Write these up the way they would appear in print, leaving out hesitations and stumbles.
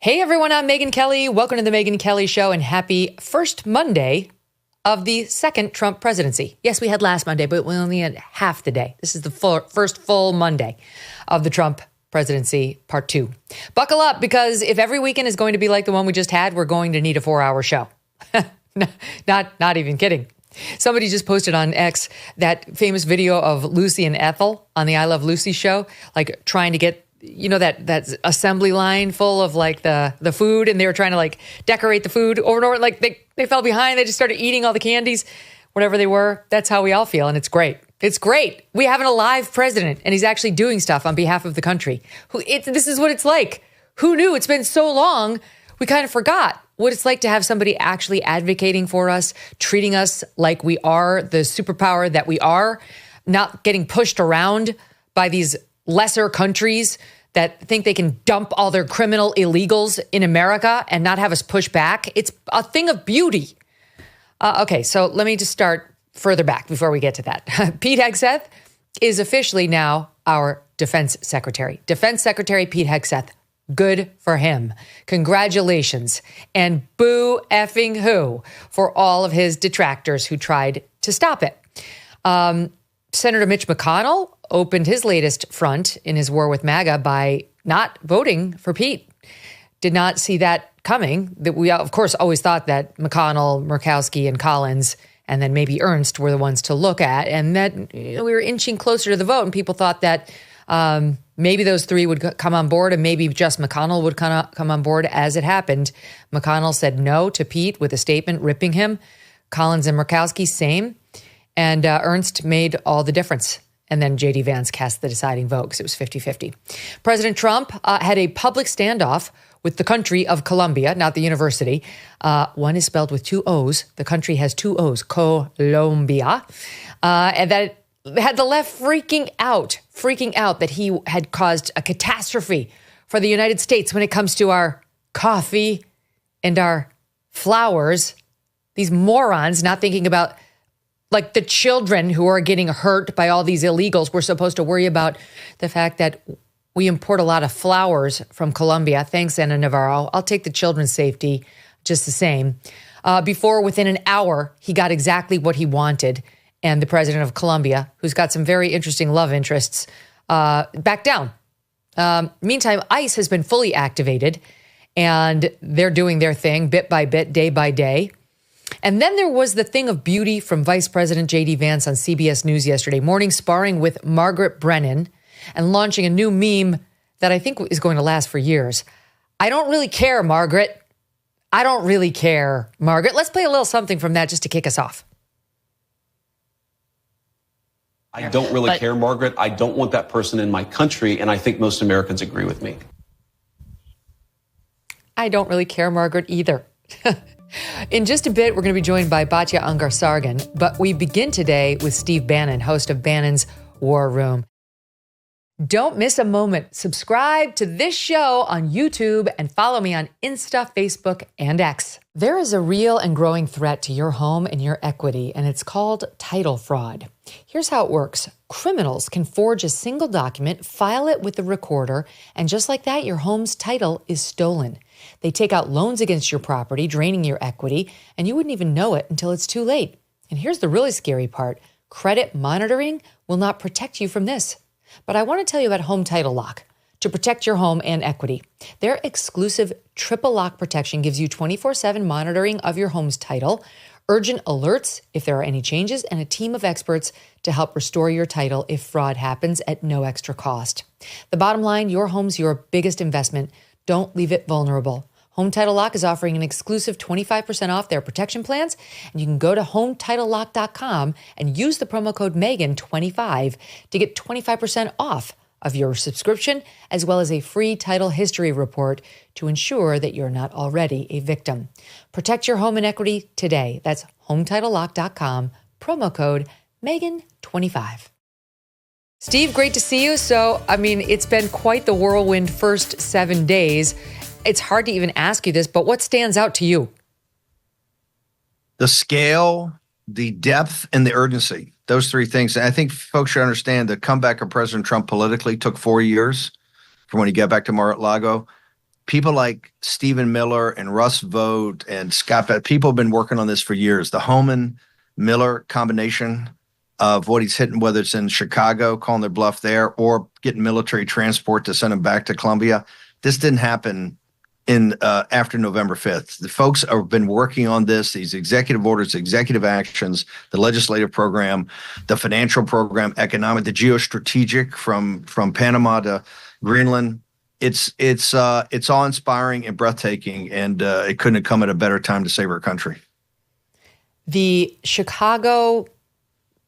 Hey everyone, I'm Megyn Kelly. Welcome to the Megyn Kelly Show and happy first Monday of the second Trump presidency. Yes, we had last Monday, but we only had half the day. This is the first full Monday of the Trump presidency, part 2. Buckle up, because if every weekend is going to be like the one we just had, we're going to need a 4-hour show. Not even kidding. Somebody just posted on X that famous video of Lucy and Ethel on the I Love Lucy show, like trying to get, you know, that assembly line full of like the food, and they were trying to like decorate the food over and over. Like they fell behind. They just started eating all the candies, whatever they were. That's how we all feel. And it's great. It's great. We have an alive president, and he's actually doing stuff on behalf of the country. This is what it's like. Who knew? It's been so long. We kind of forgot what it's like to have somebody actually advocating for us, treating us like we are the superpower that we are, not getting pushed around by these lesser countries that think they can dump all their criminal illegals in America and not have us push back. It's a thing of beauty. Okay, so let me just start further back before we get to that. Pete Hegseth is officially now our defense secretary. Defense Secretary Pete Hegseth. Good for him. Congratulations. And boo effing who for all of his detractors who tried to stop it. Senator Mitch McConnell opened his latest front in his war with MAGA by not voting for Pete. Did not see that coming. That we, of course, always thought that McConnell, Murkowski, and Collins, and then maybe Ernst were the ones to look at. And that we were inching closer to the vote, and people thought that maybe those three would come on board, and maybe just McConnell would come on board. As it happened, McConnell said no to Pete with a statement ripping him. Collins and Murkowski, same. And Ernst made all the difference. And then J.D. Vance cast the deciding vote because it was 50-50. President Trump had a public standoff with the country of Colombia, not the university. One is spelled with 2 O's. The country has 2 O's, Colombia. And that had the left freaking out that he had caused a catastrophe for the United States when it comes to our coffee and our flowers. These morons not thinking about like the children who are getting hurt by all these illegals. We're supposed to worry about the fact that we import a lot of flowers from Colombia. Thanks, Ana Navarro. I'll take the children's safety just the same. Before, within an hour, he got exactly what he wanted. And the president of Colombia, who's got some very interesting love interests, backed down. Meantime, ICE has been fully activated, and they're doing their thing bit by bit, day by day. And then there was the thing of beauty from Vice President J.D. Vance on CBS News yesterday morning, sparring with Margaret Brennan and launching a new meme that I think is going to last for years. I don't really care, Margaret. I don't really care, Margaret. Let's play a little something from that just to kick us off. I don't really care, Margaret. I don't want that person in my country, and I think most Americans agree with me. I don't really care, Margaret, either. In just a bit, we're going to be joined by Batya Ungar-Sargon, but we begin today with Steve Bannon, host of Bannon's War Room. Don't miss a moment. Subscribe to this show on YouTube and follow me on Insta, Facebook, and X. There is a real and growing threat to your home and your equity, and it's called title fraud. Here's how it works. Criminals can forge a single document, file it with the recorder, and just like that, your home's title is stolen. They take out loans against your property, draining your equity, and you wouldn't even know it until it's too late. And here's the really scary part. Credit monitoring will not protect you from this. But I want to tell you about Home Title Lock to protect your home and equity. Their exclusive triple lock protection gives you 24/7 monitoring of your home's title, urgent alerts if there are any changes, and a team of experts to help restore your title if fraud happens at no extra cost. The bottom line, your home's your biggest investment. Don't leave it vulnerable. Home Title Lock is offering an exclusive 25% off their protection plans, and you can go to HometitleLock.com and use the promo code Megyn25 to get 25% off of your subscription, as well as a free title history report to ensure that you're not already a victim. Protect your home and equity today. That's HometitleLock.com, promo code Megyn25. Steve, great to see you. So, it's been quite the whirlwind first 7 days. It's hard to even ask you this, but what stands out to you? The scale, the depth, and the urgency. Those three things. And I think folks should understand the comeback of President Trump politically took 4 years from when he got back to Mar-a-Lago. people like Stephen Miller and Russ Vogt and Scott, people have been working on this for years. The Homan-Miller combination of what he's hitting, whether it's in Chicago, calling their bluff there, or getting military transport to send him back to Colombia. This didn't happen in after November 5th. The folks have been working on this, these executive orders, executive actions, the legislative program, the financial program, economic, the geostrategic from Panama to Greenland. It's awe-inspiring and breathtaking, and it couldn't have come at a better time to save our country. The Chicago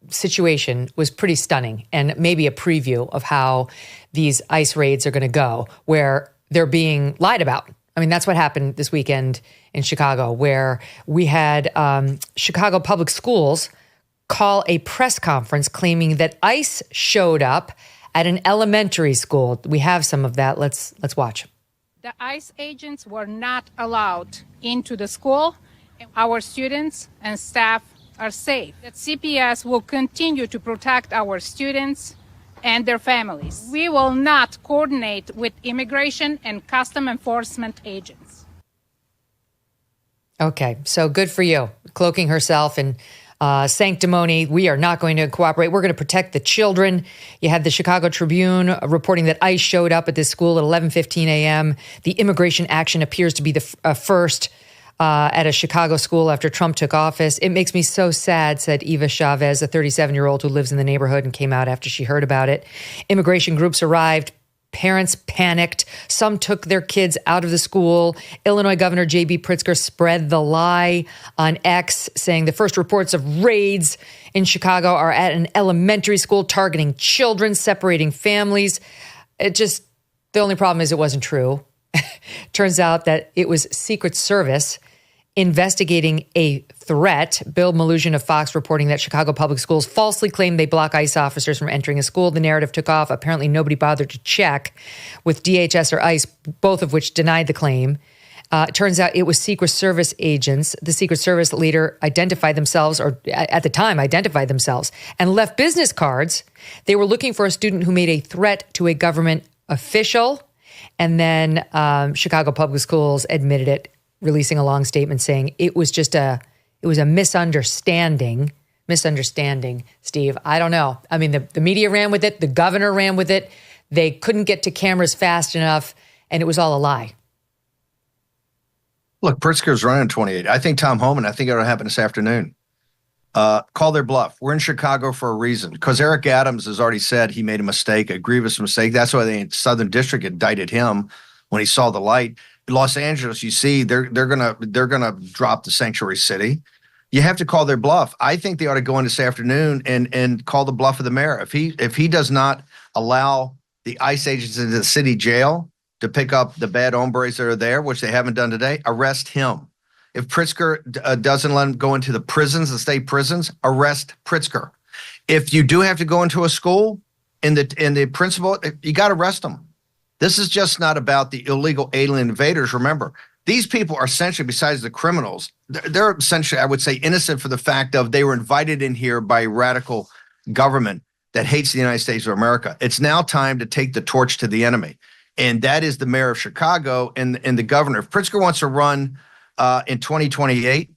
situation was pretty stunning, and maybe a preview of how these ICE raids are going to go, where they're being lied about. I mean, that's what happened this weekend in Chicago, where we had Chicago Public Schools call a press conference claiming that ICE showed up at an elementary school. We have some of that. Let's watch. The ICE agents were not allowed into the school. Our students and staff are safe. That CPS will continue to protect our students and their families. We will not coordinate with immigration and custom enforcement agents. Okay, so good for you. Cloaking herself in sanctimony. We are not going to cooperate. We're going to protect the children. You had the Chicago Tribune reporting that ICE showed up at this school at 11:15 a.m. The immigration action appears to be the first at a Chicago school after Trump took office. It makes me so sad, said Eva Chavez, a 37-year-old who lives in the neighborhood and came out after she heard about it. Immigration groups arrived. Parents panicked. Some took their kids out of the school. Illinois Governor J.B. Pritzker spread the lie on X, saying the first reports of raids in Chicago are at an elementary school targeting children, separating families. The only problem is it wasn't true. Turns out that it was Secret Service investigating a threat. Bill Maluzhin of Fox reporting that Chicago Public Schools falsely claimed they block ICE officers from entering a school. The narrative took off. Apparently nobody bothered to check with DHS or ICE, both of which denied the claim. It turns out it was Secret Service agents. The Secret Service leader identified themselves, or at the time identified themselves, and left business cards. They were looking for a student who made a threat to a government official. And then Chicago Public Schools admitted it, releasing a long statement saying it was a misunderstanding. Misunderstanding, Steve. I don't know. I mean, the media ran with it. The governor ran with it. They couldn't get to cameras fast enough, and it was all a lie. Look, Pritzker's running 28. I think Tom Homan, I think it'll happen this afternoon. Call their bluff. We're in Chicago for a reason, because Eric Adams has already said he made a mistake, a grievous mistake. That's why the Southern District indicted him when he saw the light. Los Angeles, you see, they're gonna drop the sanctuary city. You have to call their bluff. I think they ought to go in this afternoon and call the bluff of the mayor. If he does not allow the ICE agents into the city jail to pick up the bad hombres that are there, which they haven't done today, arrest him. If Pritzker doesn't let him go into the prisons, the state prisons, arrest Pritzker. If you do have to go into a school, in the principal, you got to arrest them. This is just not about the illegal alien invaders. Remember, these people are essentially, besides the criminals, they're essentially, I would say, innocent for the fact of they were invited in here by a radical government that hates the United States of America. It's now time to take the torch to the enemy. And that is the mayor of Chicago and the governor. If Pritzker wants to run in 2028,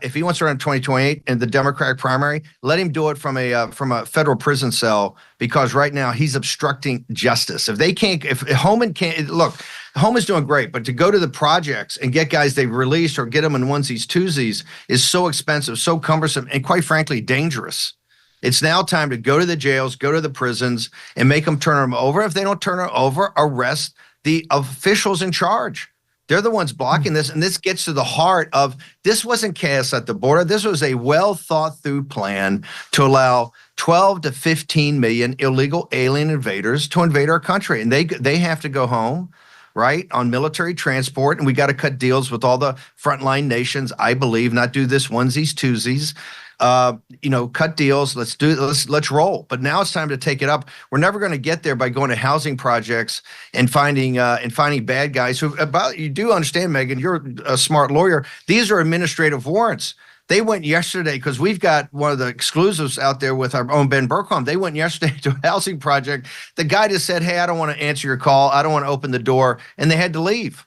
if he wants to run in 2028 in the Democratic primary, let him do it from a federal prison cell, because right now he's obstructing justice. If Homan can't, look, Homan's doing great, but to go to the projects and get guys they've released or get them in onesies, twosies is so expensive, so cumbersome, and quite frankly, dangerous. It's now time to go to the jails, go to the prisons, and make them turn them over. If they don't turn them over, arrest the officials in charge. They're the ones blocking this, and this gets to the heart of this wasn't chaos at the border. This was a well-thought-through plan to allow 12 to 15 million illegal alien invaders to invade our country, and they have to go home, right, on military transport, and we got to cut deals with all the frontline nations, I believe, not do this onesies, twosies. Cut deals. Let's roll. But now it's time to take it up. We're never going to get there by going to housing projects and finding bad guys who, you do understand, Megyn, you're a smart lawyer. These are administrative warrants. They went yesterday because we've got one of the exclusives out there with our own Ben Bergholm. They went yesterday to a housing project. The guy just said, hey, I don't want to answer your call. I don't want to open the door. And they had to leave.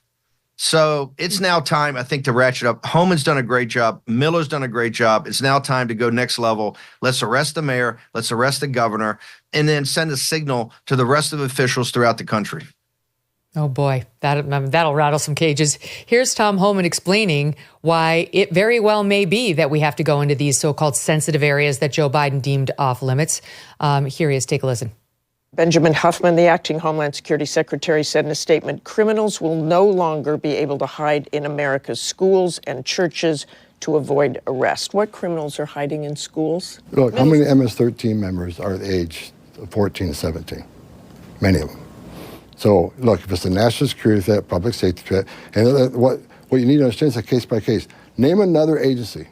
So it's now time, I think, to ratchet up. Homan's done a great job. Miller's done a great job. It's now time to go next level. Let's arrest the mayor. Let's arrest the governor, and then send a signal to the rest of officials throughout the country. Oh boy, that'll rattle some cages. Here's Tom Homan explaining why it very well may be that we have to go into these so-called sensitive areas that Joe Biden deemed off limits. Here he is. Take a listen. Benjamin Huffman, the acting Homeland Security Secretary, said in a statement, criminals will no longer be able to hide in America's schools and churches to avoid arrest. What criminals are hiding in schools? Look, how many MS-13 members are the age of 14 to 17? Many of them. So, look, if it's a national security threat, public safety threat, and what you need to understand is a case by case. Name another agency,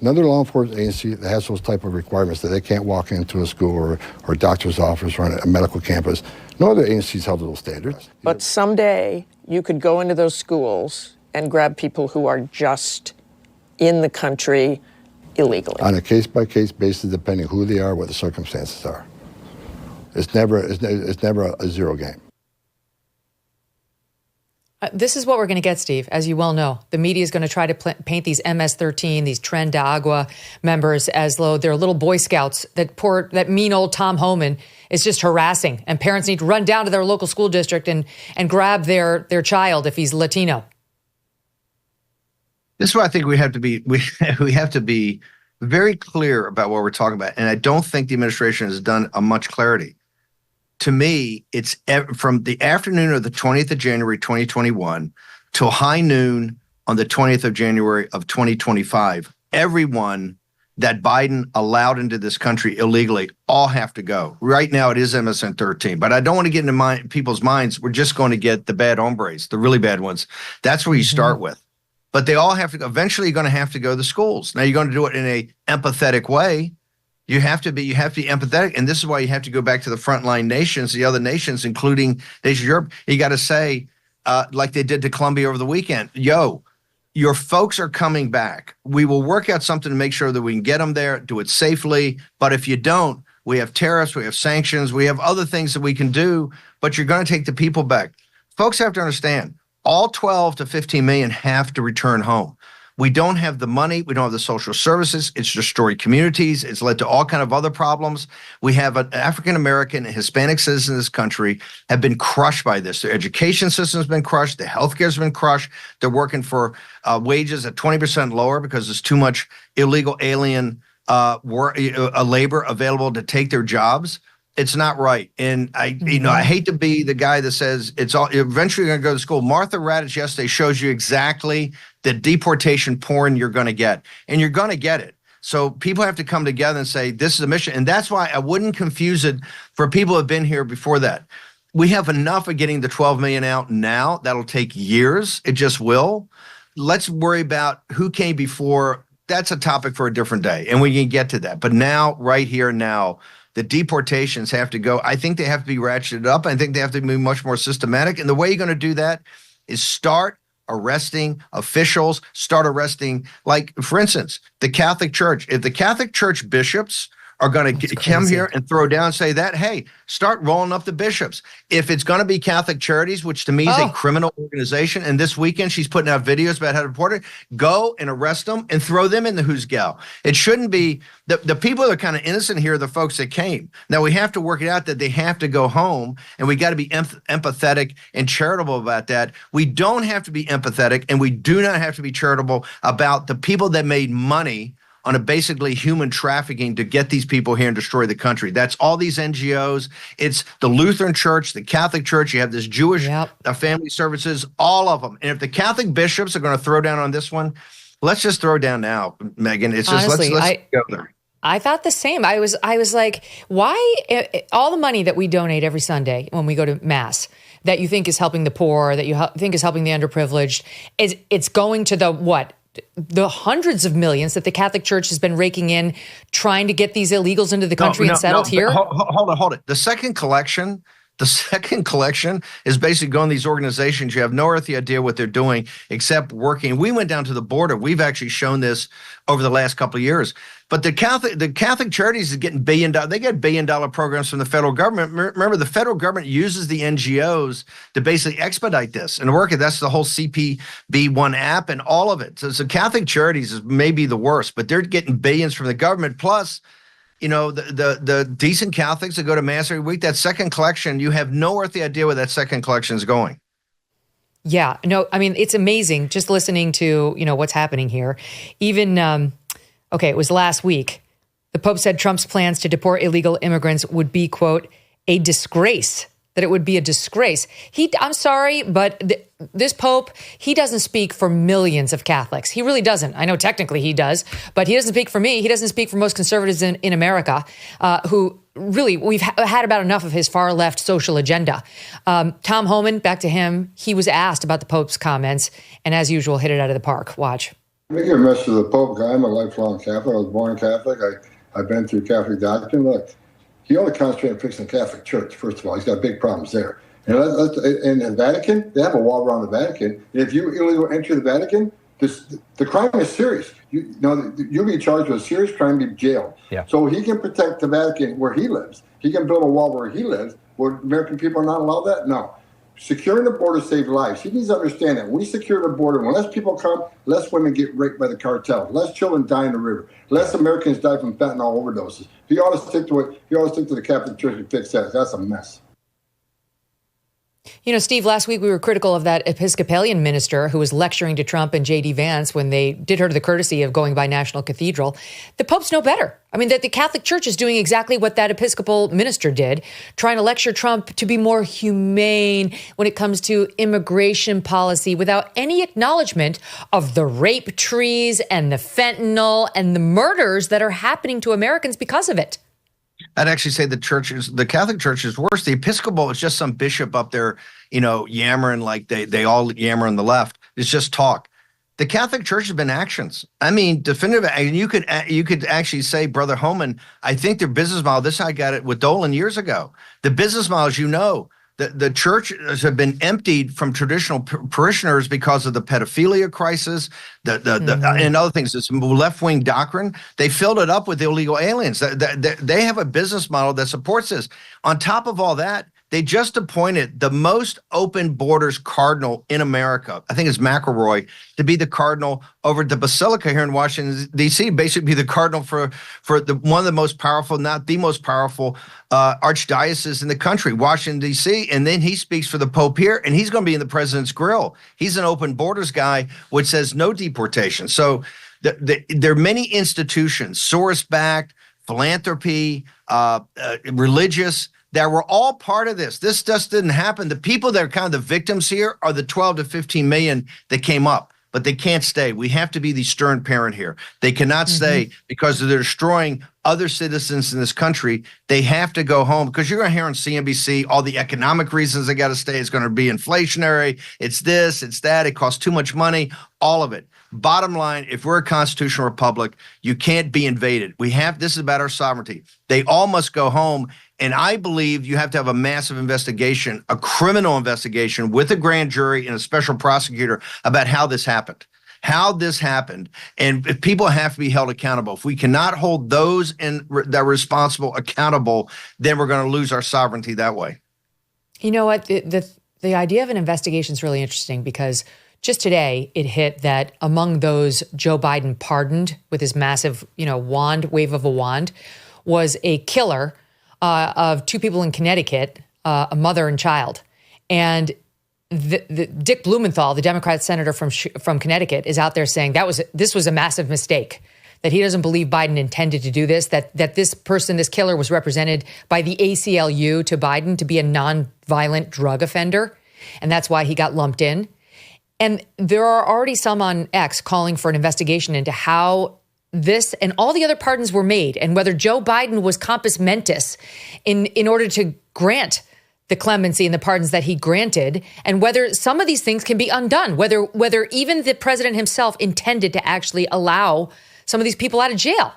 another law enforcement agency that has those type of requirements that they can't walk into a school or a doctor's office or a medical campus. No other agency's held to those standards. But someday you could go into those schools and grab people who are just in the country illegally. On a case by case basis, depending who they are, what the circumstances are. It's never a zero game. This is what we're going to get, Steve, as you well know. The media is going to try to paint these MS-13, these Tren de Agua members as though they're little Boy Scouts that mean old Tom Homan is just harassing. And parents need to run down to their local school district and grab their child if he's Latino. This is why I think we have to be very clear about what we're talking about. And I don't think the administration has done a much clarity. To me, it's from the afternoon of the 20th of January, 2021 till high noon on the 20th of January of 2025. Everyone that Biden allowed into this country illegally all have to go. Right now, it is MSN 13, but I don't want to get into people's minds. We're just going to get the bad hombres, the really bad ones. That's where you start with. But they all have to go. Eventually, you're going to have to go to the schools. Now, you're going to do it in a empathetic way. You have to be empathetic, and this is why you have to go back to the frontline nations, the other nations, including nations of Europe. You got to say, like they did to Colombia over the weekend, yo, your folks are coming back. We will work out something to make sure that we can get them there, do it safely. But if you don't, we have tariffs, we have sanctions, we have other things that we can do, but you're going to take the people back. Folks have to understand, all 12 to 15 million have to return home. We don't have the money. We don't have the social services. It's destroyed communities. It's led to all kind of other problems. We have an African-American and Hispanic citizens in this country have been crushed by this. Their education system has been crushed. The healthcare has been crushed. They're working for wages at 20% lower because there's too much illegal alien labor available to take their jobs. It's not right. And I hate to be the guy that says it's all eventually going to go to school. Martha Raddatz yesterday shows you exactly the deportation porn you're going to get, and you're going to get it. So people have to come together and say, this is a mission. And that's why I wouldn't confuse it for people who have been here before that. We have enough of getting the 12 million out now. That'll take years. It just will. Let's worry about who came before. That's a topic for a different day, and we can get to that. But now, right here now, the deportations have to go. I think they have to be ratcheted up. I think they have to be much more systematic. And the way you're going to do that is start arresting officials, start arresting, like, for instance, the Catholic Church. If the Catholic Church bishops are going to come here and throw down and say that, hey, start rolling up the bishops. If it's going to be Catholic Charities, which to me is a criminal organization, and this weekend she's putting out videos about how to report it, go and arrest them and throw them in the who's gal. It shouldn't be the people that are kind of innocent here are the folks that came. Now we have to work it out that they have to go home, and we got to be empathetic and charitable about that. We don't have to be empathetic, and we do not have to be charitable about the people that made money on a basically human trafficking to get these people here and destroy the country. That's all these NGOs. It's the Lutheran Church, the Catholic Church. You have this Jewish family services, all of them. And if the Catholic bishops are going to throw down on this one, let's just throw down now, Megyn. It's just honestly, let's go there. I thought the same. I was like, why all the money that we donate every Sunday when we go to Mass that you think is helping the poor, that you think is helping the underprivileged, it's going to the hundreds of millions that the Catholic Church has been raking in, trying to get these illegals into the country and settled here? Hold it. The second collection The second collection is basically going to these organizations. You have no earthly idea what they're doing except working. We went down to the border. We've actually shown this over the last couple of years. But the Catholic charities is getting they get $1 billion programs from the federal government. Remember, the federal government uses the NGOs to basically expedite this and work it. That's the whole CPB1 app and all of it. So Catholic charities is maybe the worst, but they're getting billions from the government. Plus, the decent Catholics that go to Mass every week, that second collection, you have no earthly idea where that second collection is going. Yeah, no, I mean, it's amazing just listening to, what's happening here. Even, it was last week. The Pope said Trump's plans to deport illegal immigrants would be, quote, a disgrace, that it would be a disgrace. I'm sorry, but this Pope, he doesn't speak for millions of Catholics. He really doesn't. I know technically he does, but he doesn't speak for me. He doesn't speak for most conservatives in America, who really, we've had about enough of his far left social agenda. Tom Homan, back to him, he was asked about the Pope's comments, and as usual, hit it out of the park. Watch. I give a message to the Pope guy. I'm a lifelong Catholic. I was born Catholic. I've been through Catholic doctrine. Look, he only concentrated on fixing the Catholic Church, first of all. He's got big problems there. And in the Vatican, they have a wall around the Vatican. And if you illegally enter the Vatican, the crime is serious. You'll be charged with a serious crime, be jailed. Yeah. So he can protect the Vatican where he lives. He can build a wall where he lives. Where American people are not allowed that? No. Securing the border saves lives. He needs to understand that. When we secure the border, when less people come, less women get raped by the cartel, less children die in the river, less Americans die from fentanyl overdoses. He ought to stick to it. He ought to stick to the Catholic Church and fix that. That's a mess. Steve, last week we were critical of that Episcopalian minister who was lecturing to Trump and J.D. Vance when they did her the courtesy of going by National Cathedral. The Pope's no better. I mean, that the Catholic Church is doing exactly what that Episcopal minister did, trying to lecture Trump to be more humane when it comes to immigration policy without any acknowledgement of the rape trees and the fentanyl and the murders that are happening to Americans because of it. I'd actually say the Catholic Church is worse. The Episcopal is just some bishop up there, yammering like they all yammer on the left. It's just talk. The Catholic Church has been actions. I mean, definitive. And you could actually say, Brother Homan, I think their business model. This I got it with Dolan years ago. The business model, as you know, the churches have been emptied from traditional parishioners because of the pedophilia crisis, and other things. This left-wing doctrine. They filled it up with illegal aliens. They have a business model that supports this. On top of all that, they just appointed the most open borders cardinal in America. I think it's McElroy, to be the cardinal over at the Basilica here in Washington, D.C., basically be the cardinal for one of the most powerful, not the most powerful archdiocese in the country, Washington, D.C. And then he speaks for the Pope here, and he's going to be in the president's grill. He's an open borders guy, which says no deportation. So there are many institutions, Soros-backed, philanthropy, religious, that were all part of this. This just didn't happen. The people that are kind of the victims here are the 12 to 15 million that came up, but they can't stay. We have to be the stern parent here. They cannot stay because they're destroying other citizens in this country. They have to go home, because you're going to hear on CNBC all the economic reasons they got to stay. It's going to be inflationary. It's this, it's that. It costs too much money, all of it. Bottom line, if we're a constitutional republic, you can't be invaded. This is about our sovereignty. They all must go home. And I believe you have to have a massive investigation, a criminal investigation with a grand jury and a special prosecutor about how this happened. And if people have to be held accountable. If we cannot hold those that are responsible accountable, then we're going to lose our sovereignty that way. You know what? The idea of an investigation is really interesting, because just today it hit that among those Joe Biden pardoned with his massive, wave of a wand, was a killer of two people in Connecticut, a mother and child. And the Dick Blumenthal, the Democrat senator from Connecticut, is out there saying this was a massive mistake, that he doesn't believe Biden intended to do this, that this killer was represented by the ACLU to Biden to be a nonviolent drug offender. And that's why he got lumped in. And there are already some on X calling for an investigation into how this and all the other pardons were made, and whether Joe Biden was compos mentis in order to grant the clemency and the pardons that he granted, and whether some of these things can be undone, whether even the president himself intended to actually allow some of these people out of jail.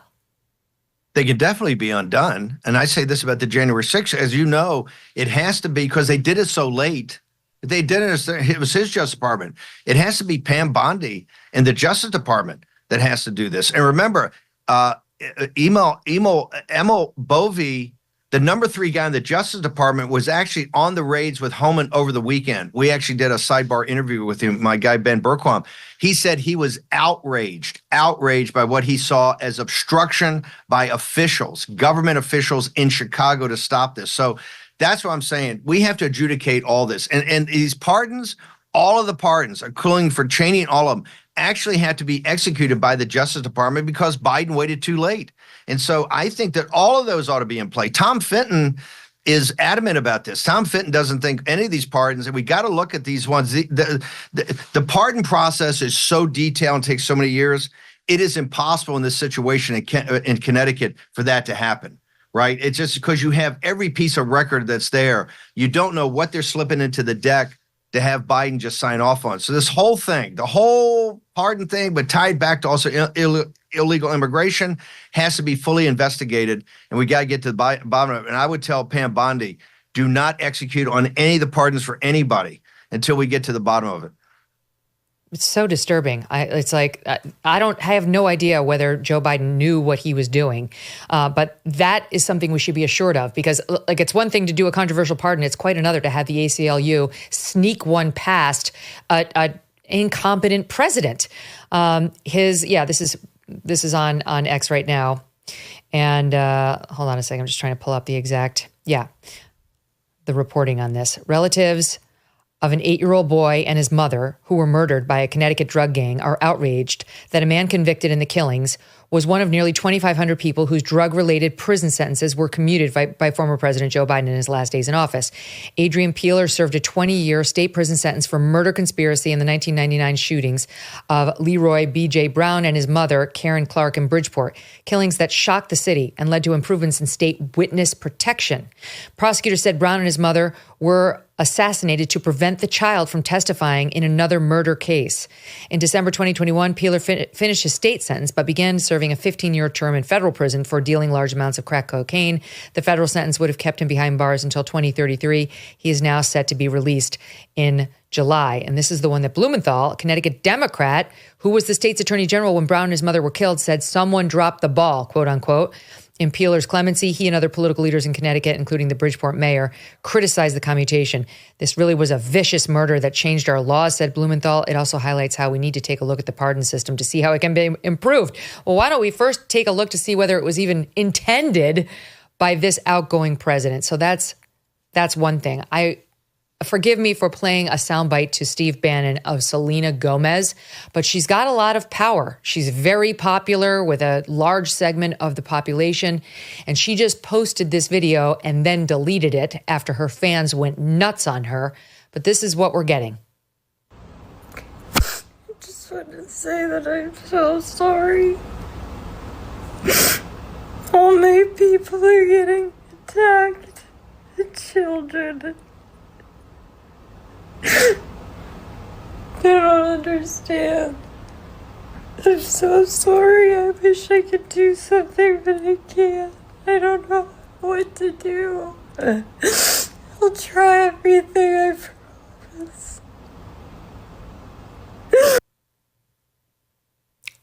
They can definitely be undone. And I say this about the January 6th, as you know, it has to be because they did it so late. They did it was his Justice Department. It has to be Pam Bondi and the Justice Department that has to do this. And remember, Emil Bovee, the number 3 guy in the Justice Department, was actually on the raids with Homan over the weekend. We actually did a sidebar interview with him, my guy Ben Berquam. He said he was outraged by what he saw as obstruction by officials, government officials in Chicago to stop this. So that's what I'm saying. We have to adjudicate all this. And these pardons, all of the pardons, including for Cheney and all of them, actually had to be executed by the Justice Department because Biden waited too late. And so I think that all of those ought to be in play. Tom Fenton is adamant about this. Tom Fenton doesn't think any of these pardons, and we got to look at these ones. The pardon process is so detailed and takes so many years. It is impossible in this situation in Connecticut for that to happen, right? It's just because you have every piece of record that's there. You don't know what they're slipping into the deck to have Biden just sign off on. So this whole thing, the whole pardon thing, but tied back to also illegal immigration, has to be fully investigated, and we got to get to the bottom of it. And I would tell Pam Bondi, do not execute on any of the pardons for anybody until we get to the bottom of it. It's so disturbing. It's like I have no idea whether Joe Biden knew what he was doing, but that is something we should be assured of, because like it's one thing to do a controversial pardon. It's quite another to have the ACLU sneak one past a incompetent president. This is on X right now, and hold on a second. I'm just trying to pull up the reporting on this. Relatives of an 8-year-old boy and his mother, who were murdered by a Connecticut drug gang, are outraged that a man convicted in the killings was one of nearly 2,500 people whose drug-related prison sentences were commuted by former President Joe Biden in his last days in office. Adrian Peeler served a 20-year state prison sentence for murder conspiracy in the 1999 shootings of Leroy B.J. Brown and his mother, Karen Clark, in Bridgeport, killings that shocked the city and led to improvements in state witness protection. Prosecutors said Brown and his mother were assassinated to prevent the child from testifying in another murder case. In December 2021, Peeler finished his state sentence, but began serving a 15-year term in federal prison for dealing large amounts of crack cocaine. The federal sentence would have kept him behind bars until 2033. He is now set to be released in July. And this is the one that Blumenthal, a Connecticut Democrat, who was the state's attorney general when Brown and his mother were killed, said someone dropped the ball, quote unquote. In Peeler's clemency, he and other political leaders in Connecticut, including the Bridgeport mayor, criticized the commutation. This really was a vicious murder that changed our laws, said Blumenthal. It also highlights how we need to take a look at the pardon system to see how it can be improved. Well, why don't we first take a look to see whether it was even intended by this outgoing president? So that's one thing. Forgive me for playing a soundbite to Steve Bannon of Selena Gomez, but she's got a lot of power. She's very popular with a large segment of the population, and she just posted this video and then deleted it after her fans went nuts on her. But this is what we're getting. I just wanted to say that I'm so sorry. All my people are getting attacked. The children. I don't understand. I'm so sorry. I wish I could do something, but I can't. I don't know what to do. I'll try everything, I promise.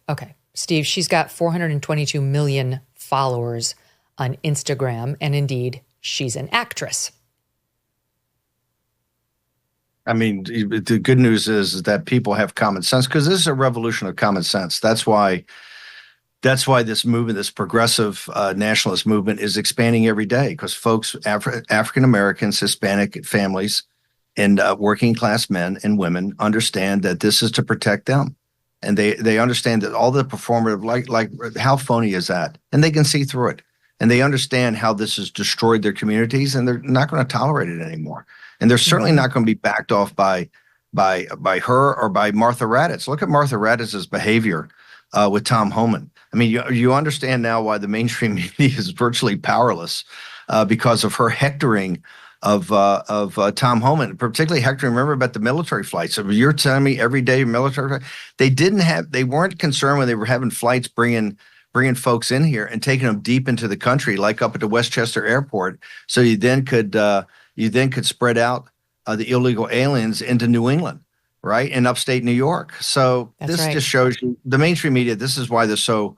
Okay, Steve, she's got 422 million followers on Instagram, and indeed, she's an actress. I mean, the good news is that people have common sense, because this is a revolution of common sense. That's why this movement, this progressive nationalist movement, is expanding every day, because folks, African Americans, Hispanic families, and working class men and women understand that this is to protect them. And they understand that all the performative, like how phony is that? And they can see through it. And they understand how this has destroyed their communities, and they're not going to tolerate it anymore. And they're certainly not going to be backed off by her or by Martha Raddatz. Look at Martha Raddatz's behavior with Tom Homan. I mean, you understand now why the mainstream media is virtually powerless because of her hectoring of Tom Homan, particularly hectoring. Remember about the military flights. So you're telling me every day military, they weren't concerned when they were having flights bringing bringing folks in here and taking them deep into the country, like up at the Westchester Airport. So you then could spread out the illegal aliens into New England, right, and upstate New York. So this just shows you the mainstream media. This is why they're so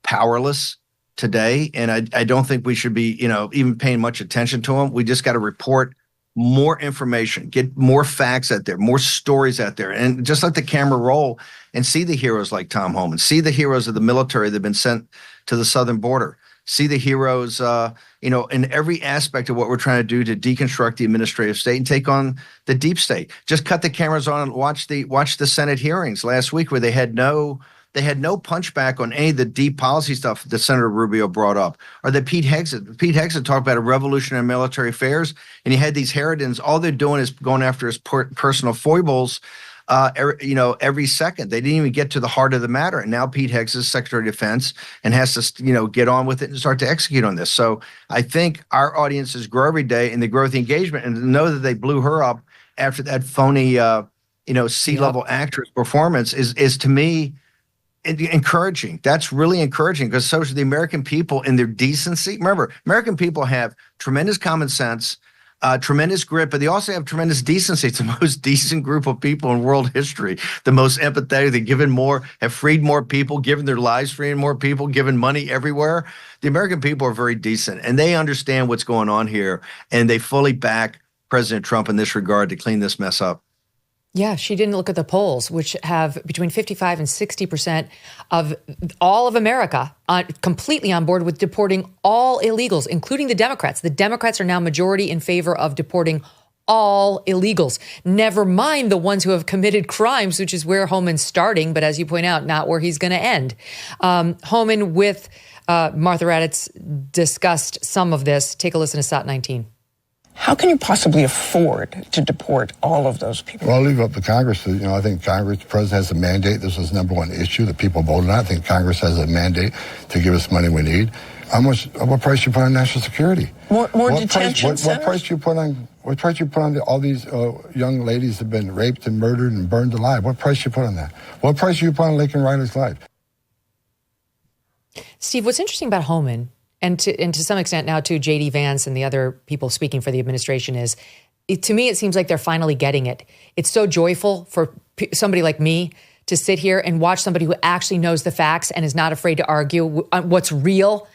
powerless today, and I don't think we should be, even paying much attention to them. We just got to report more information, get more facts out there, more stories out there, and just let the camera roll and see the heroes like Tom Homan, see the heroes of the military that have been sent to the southern border, see the heroes, in every aspect of what we're trying to do to deconstruct the administrative state and take on the deep state. Just cut the cameras on and watch the Senate hearings last week where they had no punchback on any of the deep policy stuff that Senator Rubio brought up, or that Pete Hegseth talked about a revolution in military affairs, and you had these Harridans, all they're doing is going after his personal foibles, every second. They didn't even get to the heart of the matter. And now Pete Hegseth is Secretary of Defense and has to, get on with it and start to execute on this. So I think our audiences grow every day and they grow with the engagement, and to know that they blew her up after that phony, C-level actress performance is to me, encouraging. That's really encouraging, because so should the American people in their decency. Remember, American people have tremendous common sense, tremendous grit, but they also have tremendous decency. It's the most decent group of people in world history, the most empathetic. They've have freed more people, given their lives, freeing more people, given money everywhere. The American people are very decent, and they understand what's going on here, and they fully back President Trump in this regard to clean this mess up. Yeah, she didn't look at the polls, which have between 55 and 60% of all of America completely on board with deporting all illegals, including the Democrats. The Democrats are now majority in favor of deporting all illegals, never mind the ones who have committed crimes, which is where Homan's starting, but as you point out, not where he's going to end. Homan with Martha Raddatz discussed some of this. Take a listen to SOT 19. How can you possibly afford to deport all of those people? Well, I'll leave it up to Congress. I think Congress, the president has a mandate. This is the number one issue that people voted on. I think Congress has a mandate to give us money we need. What price do you put on national security? More detention centers? What price do you put on? What price do you put on all these young ladies that have been raped and murdered and burned alive? What price do you put on that? What price do you put on Laken Riley's life? Steve, what's interesting about Homan, and to some extent now too, J.D. Vance and the other people speaking for the administration, is, to me, it seems like they're finally getting it. It's so joyful for somebody like me to sit here and watch somebody who actually knows the facts and is not afraid to argue what's real,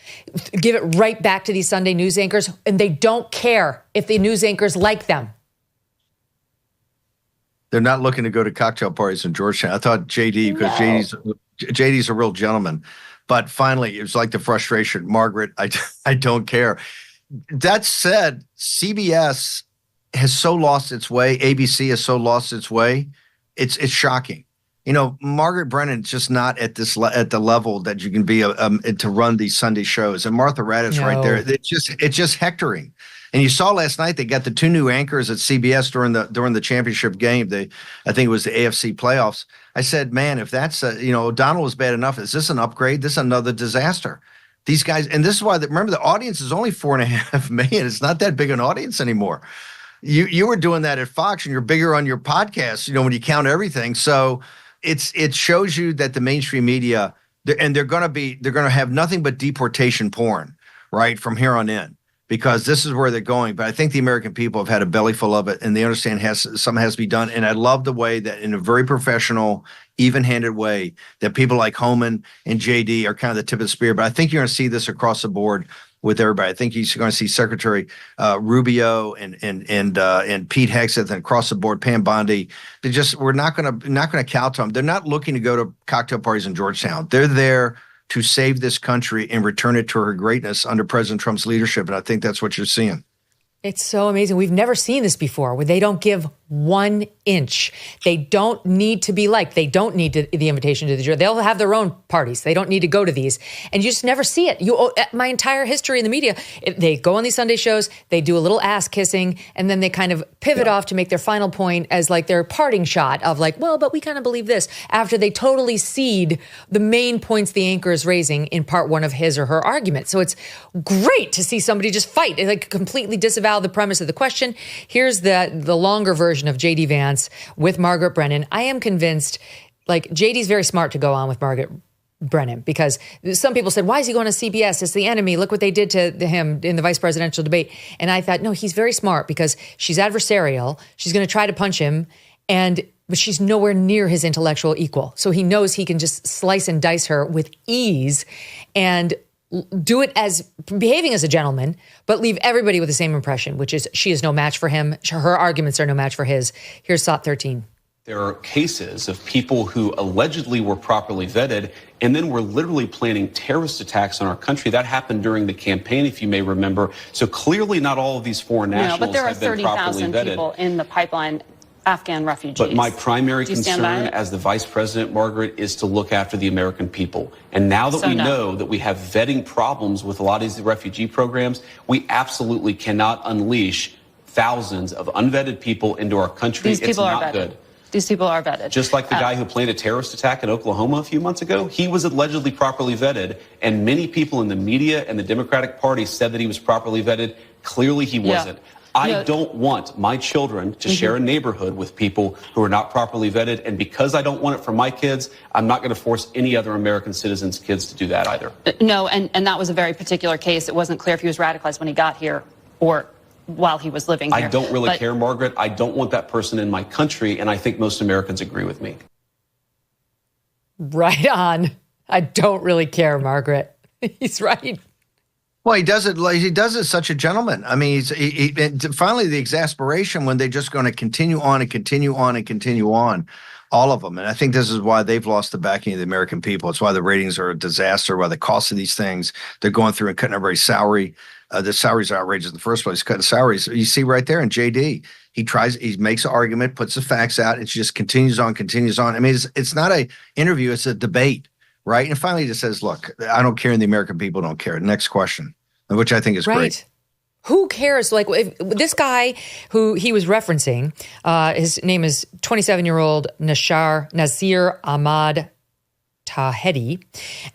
give it right back to these Sunday news anchors, and they don't care if the news anchors like them. They're not looking to go to cocktail parties in Georgetown. I thought JD, because JD's a real gentleman. But finally, it was like the frustration. Margaret, I don't care. That said, CBS has so lost its way. ABC has so lost its way. It's shocking. Margaret Brennan's just not at the level that you can be to run these Sunday shows. And Martha Raddatz right there. It's just hectoring. And you saw last night they got the two new anchors at CBS during the championship game. I think it was the AFC playoffs. I said, man, if that's O'Donnell was bad enough, is this an upgrade? This is another disaster. These guys, and this is why remember, the audience is only 4.5 million. It's not that big an audience anymore. You were doing that at Fox, and you're bigger on your podcast. When you count everything. So it shows you that the mainstream media, they're going to have nothing but deportation porn, right, from here on in, because this is where they're going. But I think the American people have had a belly full of it, and they understand something has to be done. And I love the way that, in a very professional, even-handed way, that people like Homan and JD are kind of the tip of the spear. But I think you're going to see this across the board with everybody. I think you're going to see Secretary Rubio and Pete Hegseth, and across the board, Pam Bondi. We're not going to kowtow them. They're not looking to go to cocktail parties in Georgetown. They're there to save this country and return it to her greatness under President Trump's leadership. And I think that's what you're seeing. It's so amazing. We've never seen this before, where they don't give 1 inch. They don't need to be liked. They don't need the invitation to the jury. They'll have their own parties. They don't need to go to these. And you just never see it. My entire history in the media, they go on these Sunday shows, they do a little ass kissing, and then they kind of pivot off to make their final point as like their parting shot of like, well, but we kind of believe this, after they totally cede the main points the anchor is raising in part one of his or her argument. So it's great to see somebody just fight and like completely disavow the premise of the question. Here's the longer version of J.D. Vance with Margaret Brennan. I am convinced, like, JD's very smart to go on with Margaret Brennan, because some people said, why is he going to CBS? It's the enemy. Look what they did to him in the vice presidential debate. And I thought, no, he's very smart because she's adversarial. She's going to try to punch him, but she's nowhere near his intellectual equal. So he knows he can just slice and dice her with ease and do it as behaving as a gentleman, but leave everybody with the same impression, which is she is no match for him. Her arguments are no match for his. Here's Thought 13. There are cases of people who allegedly were properly vetted and then were literally planning terrorist attacks on our country. That happened during the campaign, if you may remember. So clearly not all of these foreign nationals but there are have been properly 30,000 vetted. people in the pipeline, Afghan refugees. But my primary Do you stand concern by it? as the vice president, Margaret, is to look after the American people. And now that we know that we have vetting problems with a lot of these refugee programs, we absolutely cannot unleash thousands of unvetted people into our country. These people it's are not vetted. good. These people are vetted. Just like the guy who planned a terrorist attack in Oklahoma a few months ago, he was allegedly properly vetted, and many people in the media and the Democratic Party said that he was properly vetted. Clearly he wasn't. I don't want my children to share a neighborhood with people who are not properly vetted, and because I don't want it for my kids, I'm not going to force any other American citizens' kids to do that either. No, and that was a very particular case. It wasn't clear if he was radicalized when he got here or while he was living here. I don't really care, Margaret. I don't want that person in my country, and I think most Americans agree with me. Right on. I don't really care, Margaret. He's right. Well, he does it. He does it such a gentleman. I mean, finally the exasperation when they're just going to continue on and continue on and continue on, all of them. And I think this is why they've lost the backing of the American people. It's why the ratings are a disaster. Why the cost of these things they're going through and cutting everybody's salary. The salaries are outrageous in the first place. Cutting salaries. You see right there in JD. He makes an argument, puts the facts out. It just continues on. I mean, it's not an interview. It's a debate, right? And finally he just says, look, I don't care and the American people don't care. Next question, which I think is great. Who cares? Like if this guy who he was referencing, his name is 27-year-old Nasir Ahmad Tahedi.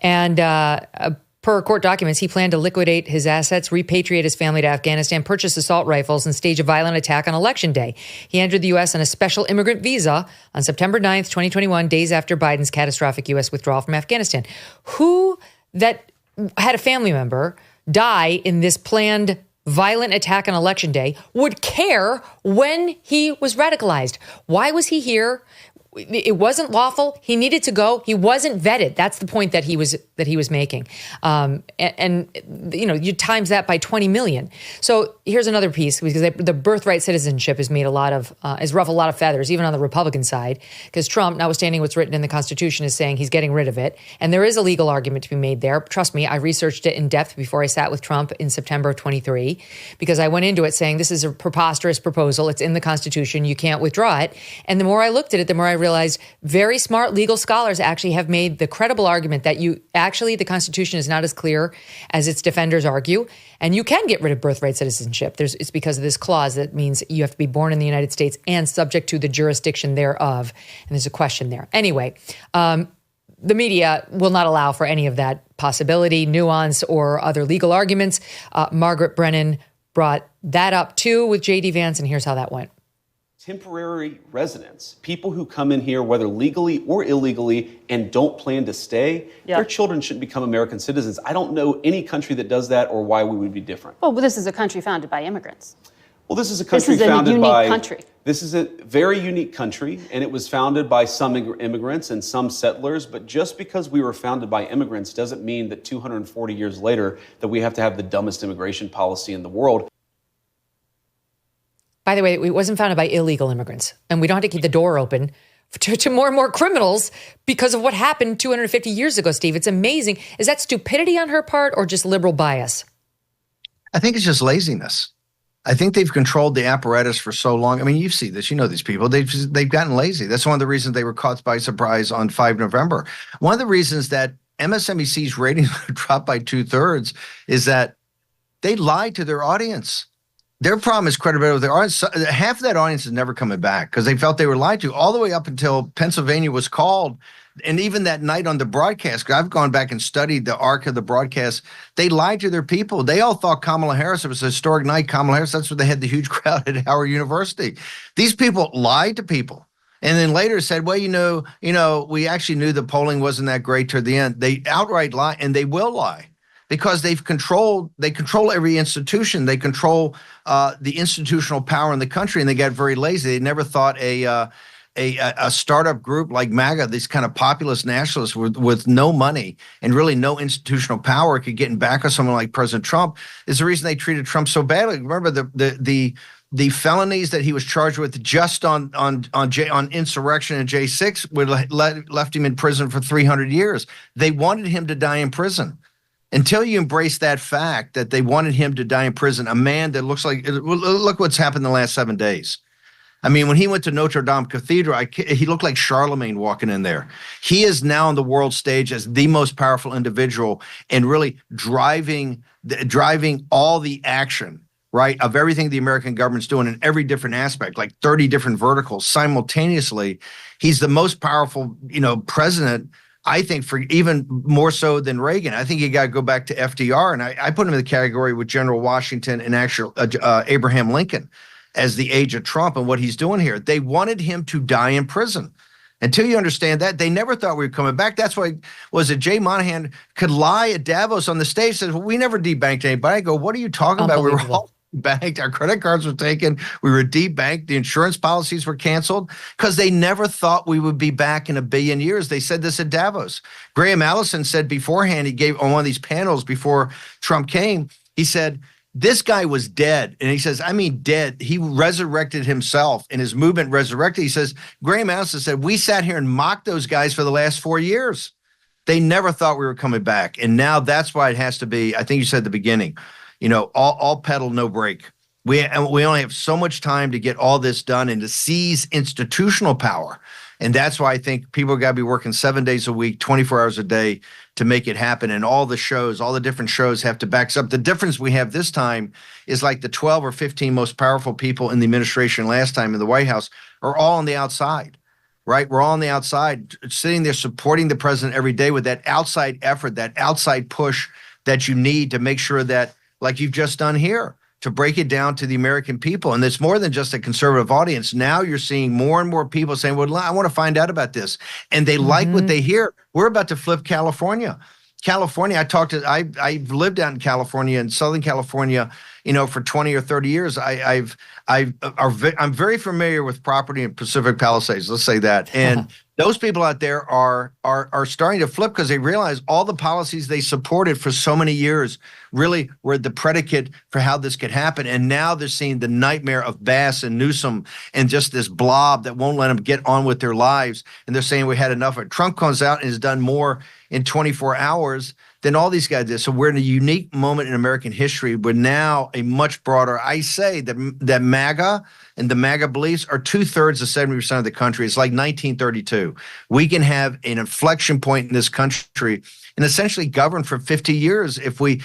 And per court documents, he planned to liquidate his assets, repatriate his family to Afghanistan, purchase assault rifles, and stage a violent attack on Election Day. He entered the U.S. on a special immigrant visa on September 9th, 2021, days after Biden's catastrophic U.S. withdrawal from Afghanistan. Who that had a family member die in this planned violent attack on Election Day would care when he was radicalized? Why was he here? It wasn't lawful. He needed to go. He wasn't vetted. That's the point that he was making. And you times that by 20 million. So here's another piece, because the birthright citizenship has made has ruffled a lot of feathers, even on the Republican side, because Trump, notwithstanding what's written in the Constitution, is saying he's getting rid of it. And there is a legal argument to be made there. Trust me, I researched it in depth before I sat with Trump in September of 23, because I went into it saying this is a preposterous proposal. It's in the Constitution. You can't withdraw it. And the more I looked at it, the more I realized very smart legal scholars actually have made the credible argument that the Constitution is not as clear as its defenders argue, and you can get rid of birthright citizenship. It's because of this clause that means you have to be born in the United States and subject to the jurisdiction thereof. And there's a question there. Anyway, the media will not allow for any of that possibility, nuance, or other legal arguments. Margaret Brennan brought that up too with J.D. Vance, and here's how that went. Temporary residents, people who come in here, whether legally or illegally, and don't plan to stay, their children shouldn't become American citizens. I don't know any country that does that or why we would be different. Well, this is a country founded by immigrants. Well, this is a country founded by... country. This is a very unique country, and it was founded by some immigrants and some settlers. But just because we were founded by immigrants doesn't mean that 240 years later that we have to have the dumbest immigration policy in the world. By the way, it wasn't founded by illegal immigrants, and we don't have to keep the door open to more and more criminals because of what happened 250 years ago, Steve. It's amazing. Is that stupidity on her part or just liberal bias? I think it's just laziness. I think they've controlled the apparatus for so long. I mean, you see this, you know these people. They've gotten lazy. That's one of the reasons they were caught by surprise on 5 November. One of the reasons that MSNBC's ratings dropped by 2/3 is that they lied to their audience. Their problem is credibility with their audience. Half of that audience is never coming back because they felt they were lied to all the way up until Pennsylvania was called. And even that night on the broadcast, I've gone back and studied the arc of the broadcast. They lied to their people. They all thought Kamala Harris, it was a historic night. Kamala Harris, that's where they had the huge crowd at Howard University. These people lied to people. And then later said, well, we actually knew the polling wasn't that great toward the end. They outright lie, and they will lie because they control every institution. They control the institutional power in the country, and they got very lazy. They never thought a startup group like MAGA, these kind of populist nationalists with no money and really no institutional power, could get in back of someone like President Trump. Is the reason they treated Trump so badly. Remember the felonies that he was charged with just on insurrection and J6 would left him in prison for 300 years. They wanted him to die in prison. Until you embrace that fact that they wanted him to die in prison, a man that look what's happened the last 7 days. I mean, when he went to Notre Dame Cathedral, he looked like Charlemagne walking in there. He is now on the world stage as the most powerful individual and really driving all the action, right, of everything the American government's doing in every different aspect, like 30 different verticals simultaneously. He's the most powerful, president, I think, for even more so than Reagan. I think you got to go back to FDR, and I put him in the category with General Washington and actual Abraham Lincoln as the age of Trump and what he's doing here. They wanted him to die in prison. Until you understand that, they never thought we were coming back. That's why, Jay Monahan could lie at Davos on the stage, says, well, we never debanked anybody. I go, what are you talking about? We were all banked. Our credit cards were taken. We were debanked. The insurance policies were canceled because they never thought we would be back in 1 billion years. They said this at Davos. Graham Allison said beforehand, he gave on one of these panels before Trump came, he said, this guy was dead. And he says, I mean, dead. He resurrected himself and his movement resurrected. He says, Graham Allison said, we sat here and mocked those guys for the last 4 years. They never thought we were coming back. And now that's why it has to be, I think you said at the beginning, all pedal, no brake. We only have so much time to get all this done and to seize institutional power. And that's why I think people got to be working 7 days a week, 24 hours a day to make it happen. And all the different shows have to back us up. The difference we have this time is like the 12 or 15 most powerful people in the administration last time in the White House are all on the outside, right? We're all on the outside, sitting there supporting the president every day with that outside effort, that outside push that you need to make sure that, like you've just done here, to break it down to the American people. And it's more than just a conservative audience. Now you're seeing more and more people saying, well, I want to find out about this. And they like what they hear. We're about to flip California. I've lived out in California, in Southern California, for 20 or 30 years. I'm very familiar with property in Pacific Palisades. Let's say that. And those people out there are starting to flip because they realize all the policies they supported for so many years really were the predicate for how this could happen. And now they're seeing the nightmare of Bass and Newsom and just this blob that won't let them get on with their lives. And they're saying we had enough of it. Trump comes out and has done more in 24 hours than all these guys did. So we're in a unique moment in American history. We're now a much broader, I say that MAGA and the MAGA beliefs are 2/3 of 70% of the country. It's like 1932. We can have an inflection point in this country and essentially govern for 50 years if we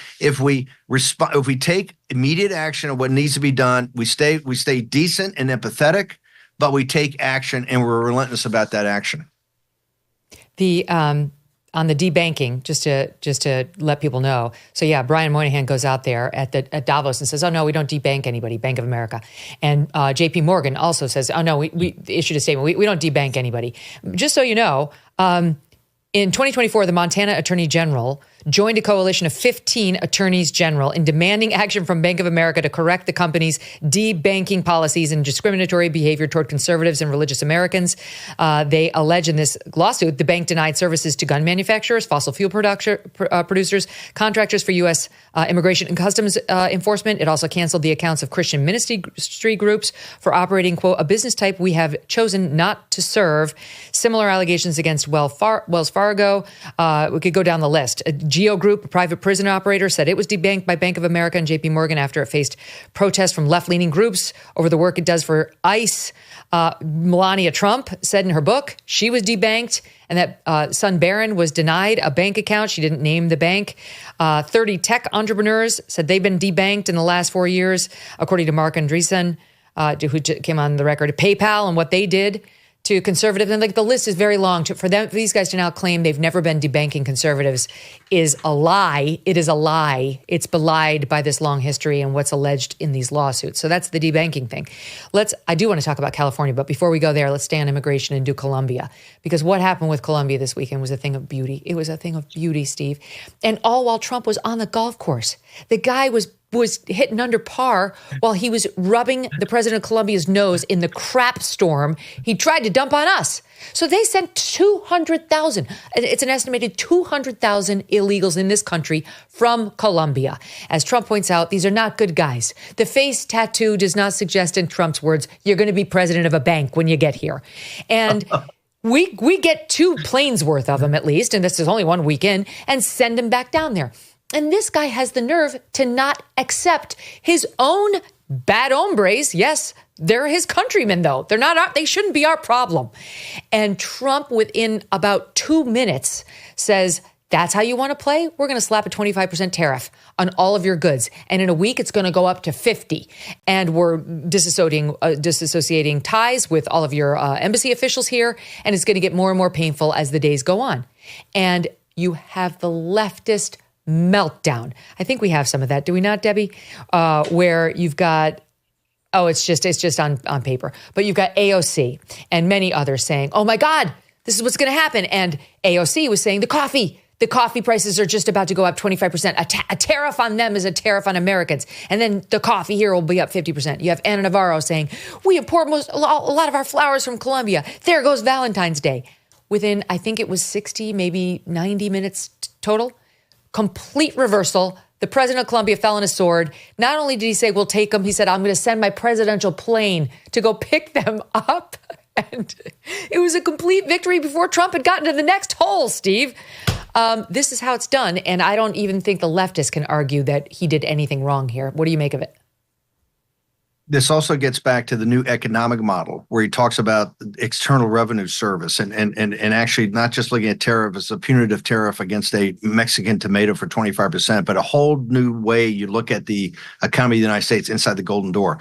take immediate action on what needs to be done. We stay decent and empathetic, but we take action and we're relentless about that action. On the debanking, just to let people know. So yeah, Brian Moynihan goes out there at Davos and says, "Oh no, we don't debank anybody, Bank of America." And J.P. Morgan also says, "Oh no, we issued a statement. We don't debank anybody." Just so you know, in 2024, the Montana Attorney General joined a coalition of 15 attorneys general in demanding action from Bank of America to correct the company's debanking policies and discriminatory behavior toward conservatives and religious Americans. They allege in this lawsuit the bank denied services to gun manufacturers, fossil fuel producers, contractors for U.S. Immigration and Customs Enforcement. It also canceled the accounts of Christian ministry groups for operating, quote, a business type we have chosen not to serve. Similar allegations against Wells Fargo. We could go down the list. Geo Group, a private prison operator, said it was debanked by Bank of America and J.P. Morgan after it faced protests from left-leaning groups over the work it does for ICE. Melania Trump said in her book she was debanked and that son Barron was denied a bank account. She didn't name the bank. 30 tech entrepreneurs said they've been debanked in the last 4 years, according to Mark Andreessen, who came on the record. PayPal and what they did to conservatives. And like the list is very long. For these guys to now claim they've never been debanking conservatives is a lie. It is a lie. It's belied by this long history and what's alleged in these lawsuits. So that's the debanking thing. I do want to talk about California, but before we go there, let's stay on immigration and do Colombia. Because what happened with Colombia this weekend was a thing of beauty. It was a thing of beauty, Steve. And all while Trump was on the golf course. The guy was hitting under par while he was rubbing the president of Colombia's nose in the crap storm he tried to dump on us. So they sent 200,000. It's an estimated 200,000 illegals in this country from Colombia. As Trump points out, these are not good guys. The face tattoo does not suggest, in Trump's words, you're going to be president of a bank when you get here. And we get 2 planes worth of them at least, and this is only 1 weekend, and send them back down there. And this guy has the nerve to not accept his own bad hombres. Yes, they're his countrymen, though. They shouldn't be our problem. And Trump, within about 2 minutes, says, that's how you want to play? We're going to slap a 25% tariff on all of your goods. And in a week, it's going to go up to 50. And we're disassociating ties with all of your embassy officials here. And it's going to get more and more painful as the days go on. And you have the leftist meltdown. I think we have some of that. Do we not, Debbie? Where you've got, it's just on paper. But you've got AOC and many others saying, oh my God, this is what's going to happen. And AOC was saying the coffee prices are just about to go up 25%. A tariff on them is a tariff on Americans. And then the coffee here will be up 50%. You have Ana Navarro saying, we import a lot of our flowers from Colombia. There goes Valentine's Day. Within, I think it was 60, maybe 90 minutes total, complete reversal. The president of Colombia fell on his sword. Not only did he say, we'll take them, he said, I'm going to send my presidential plane to go pick them up. And it was a complete victory before Trump had gotten to the next hole, Steve. This is how it's done. And I don't even think the leftists can argue that he did anything wrong here. What do you make of it? This also gets back to the new economic model where he talks about external revenue service and actually not just looking at tariff as a punitive tariff against a Mexican tomato for 25%, but a whole new way you look at the economy of the United States inside the golden door.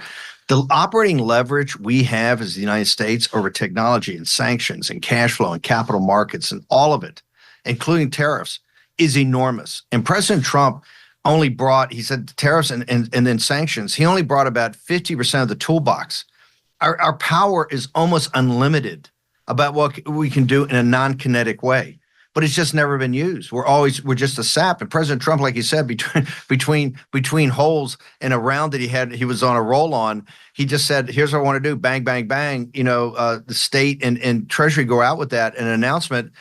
The operating leverage we have as the United States over technology and sanctions and cash flow and capital markets and all of it, including tariffs, is enormous. And President Trump only brought, he said, tariffs and then sanctions. He only brought about 50% of the toolbox. Our power is almost unlimited about what we can do in a non-kinetic way, but it's just never been used. We're just a sap. And President Trump, like you said, between holes in a round that he was on a roll on, he just said, here's what I want to do, bang, bang, bang. The state and Treasury go out with that, an announcement.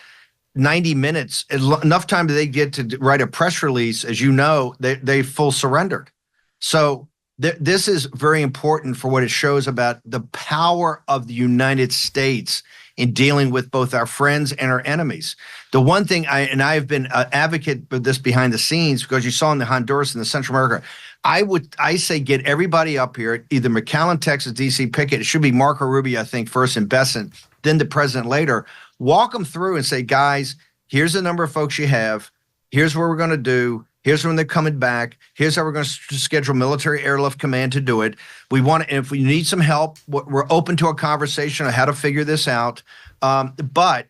90 minutes, enough time that they get to write a press release, as you know, they full surrendered. So this is very important for what it shows about the power of the United States in dealing with both our friends and our enemies. The one thing I have been an advocate for this behind the scenes, because you saw in the Honduras and the Central America, I say get everybody up here, either McAllen, Texas, DC, Pickett. It should be Marco Rubio, I think, first, and Besant, then the president later. Walk them through and say, guys, here's the number of folks you have. Here's what we're going to do. Here's when they're coming back. Here's how we're going to schedule military airlift command to do it. We want to, if we need some help, we're open to a conversation on how to figure this out. But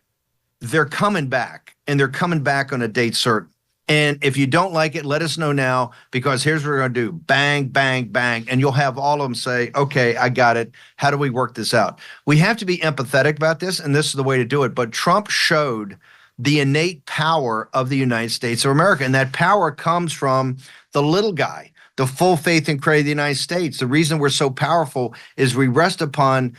they're coming back, and they're coming back on a date certain. And if you don't like it, let us know now, because here's what we're going to do. Bang, bang, bang. And you'll have all of them say, okay, I got it. How do we work this out? We have to be empathetic about this, and this is the way to do it. But Trump showed the innate power of the United States of America. And that power comes from the little guy, the full faith and credit of the United States. The reason we're so powerful is we rest upon,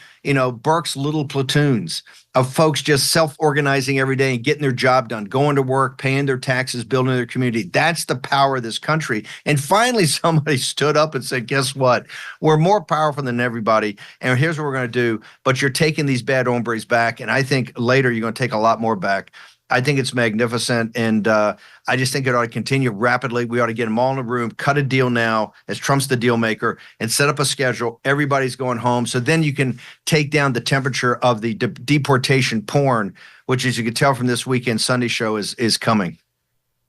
Burke's little platoons of folks just self-organizing every day and getting their job done, going to work, paying their taxes, building their community. That's the power of this country. And finally, somebody stood up and said, guess what? We're more powerful than everybody. And here's what we're going to do. But you're taking these bad hombres back. And I think later you're going to take a lot more back. I think it's magnificent, and I just think it ought to continue rapidly. We ought to get them all in the room, cut a deal now, as Trump's the deal maker, and set up a schedule. Everybody's going home, so then you can take down the temperature of the deportation porn, which, as you can tell from this weekend Sunday show, is coming.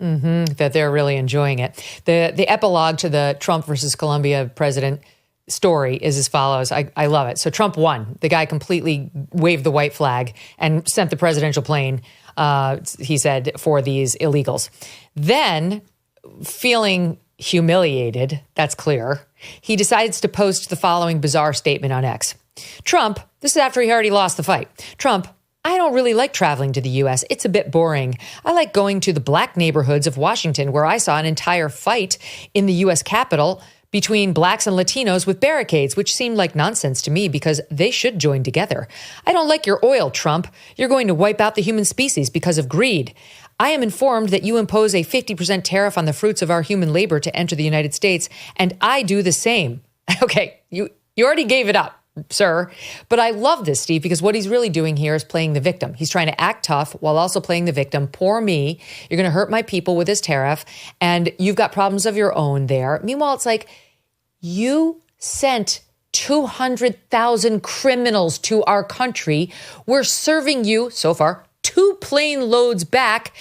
Mm-hmm, that they're really enjoying it. The epilogue to the Trump versus Colombia president story is as follows. I love it. So Trump won. The guy completely waved the white flag and sent the presidential plane, he said, for these illegals. Then, feeling humiliated, that's clear, he decides to post the following bizarre statement on X. Trump, this is after he already lost the fight. Trump, I don't really like traveling to the U.S. It's a bit boring. I like going to the black neighborhoods of Washington, where I saw an entire fight in the U.S. Capitol between blacks and Latinos with barricades, which seemed like nonsense to me because they should join together. I don't like your oil, Trump. You're going to wipe out the human species because of greed. I am informed that you impose a 50% tariff on the fruits of our human labor to enter the United States, and I do the same. Okay, you already gave it up, sir. But I love this, Steve, because what he's really doing here is playing the victim. He's trying to act tough while also playing the victim. Poor me. You're going to hurt my people with this tariff, and you've got problems of your own there. Meanwhile, it's like you sent 200,000 criminals to our country. We're serving you, so far, 2 plane loads back.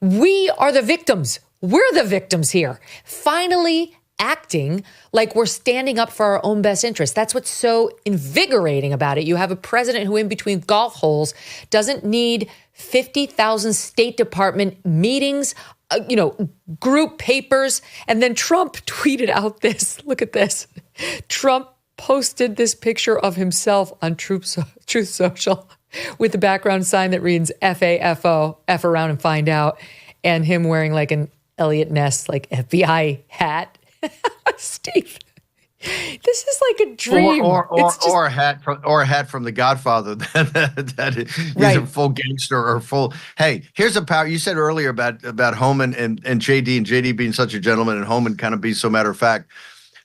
We are the victims. We're the victims here. Finally acting like we're standing up for our own best interest. That's what's so invigorating about it. You have a president who in between golf holes doesn't need 50,000 State Department meetings, group papers. And then Trump tweeted out this. Look at this. Trump posted this picture of himself on Truth Social with the background sign that reads FAFO, F around and find out, and him wearing like an Elliot Ness, like FBI hat. Steve, this is like a dream. Or a hat from The Godfather that he's right. A full gangster or full. Hey, here's a power. You said earlier about Homan and JD and JD being such a gentleman and Homan kind of being so matter of fact.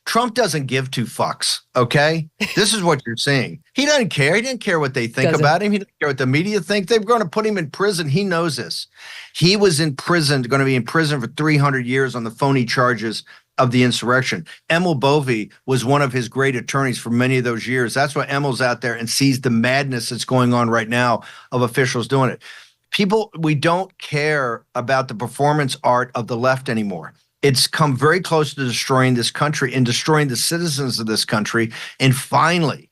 Trump doesn't give 2 fucks, okay? This is what you're seeing. He doesn't care. He didn't care what they think about him. He didn't care what the media think. They're going to put him in prison. He knows this. He was in prison, going to be in prison for 300 years on the phony charges of the insurrection. Emil Bovee was one of his great attorneys for many of those years. That's why Emil's out there and sees the madness that's going on right now of officials doing it. People, we don't care about the performance art of the left anymore. It's come very close to destroying this country and destroying the citizens of this country. And finally,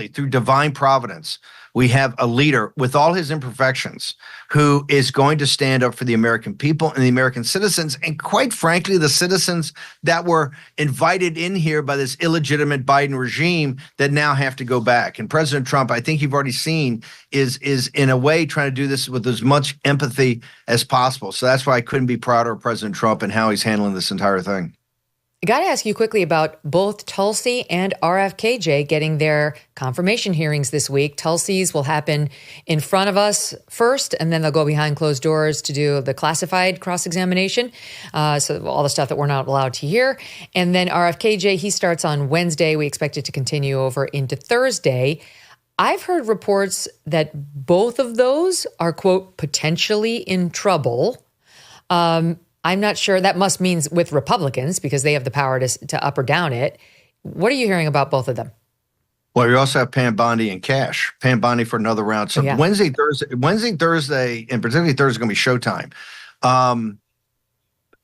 through divine providence, we have a leader with all his imperfections who is going to stand up for the American people and the American citizens. And quite frankly, the citizens that were invited in here by this illegitimate Biden regime that now have to go back. And President Trump, I think you've already seen, is in a way trying to do this with as much empathy as possible. So that's why I couldn't be prouder of President Trump and how he's handling this entire thing. I got to ask you quickly about both Tulsi and RFKJ getting their confirmation hearings this week. Tulsi's will happen in front of us first, and then they'll go behind closed doors to do the classified cross-examination, so all the stuff that we're not allowed to hear. And then RFKJ, he starts on Wednesday. We expect it to continue over into Thursday. I've heard reports that both of those are, quote, potentially in trouble. I'm not sure. That must mean with Republicans because they have the power to up or down it. What are you hearing about both of them? Well, you also have Pam Bondi and Cash. Pam Bondi for another round. So yeah. Wednesday, Thursday, and particularly Thursday is going to be showtime.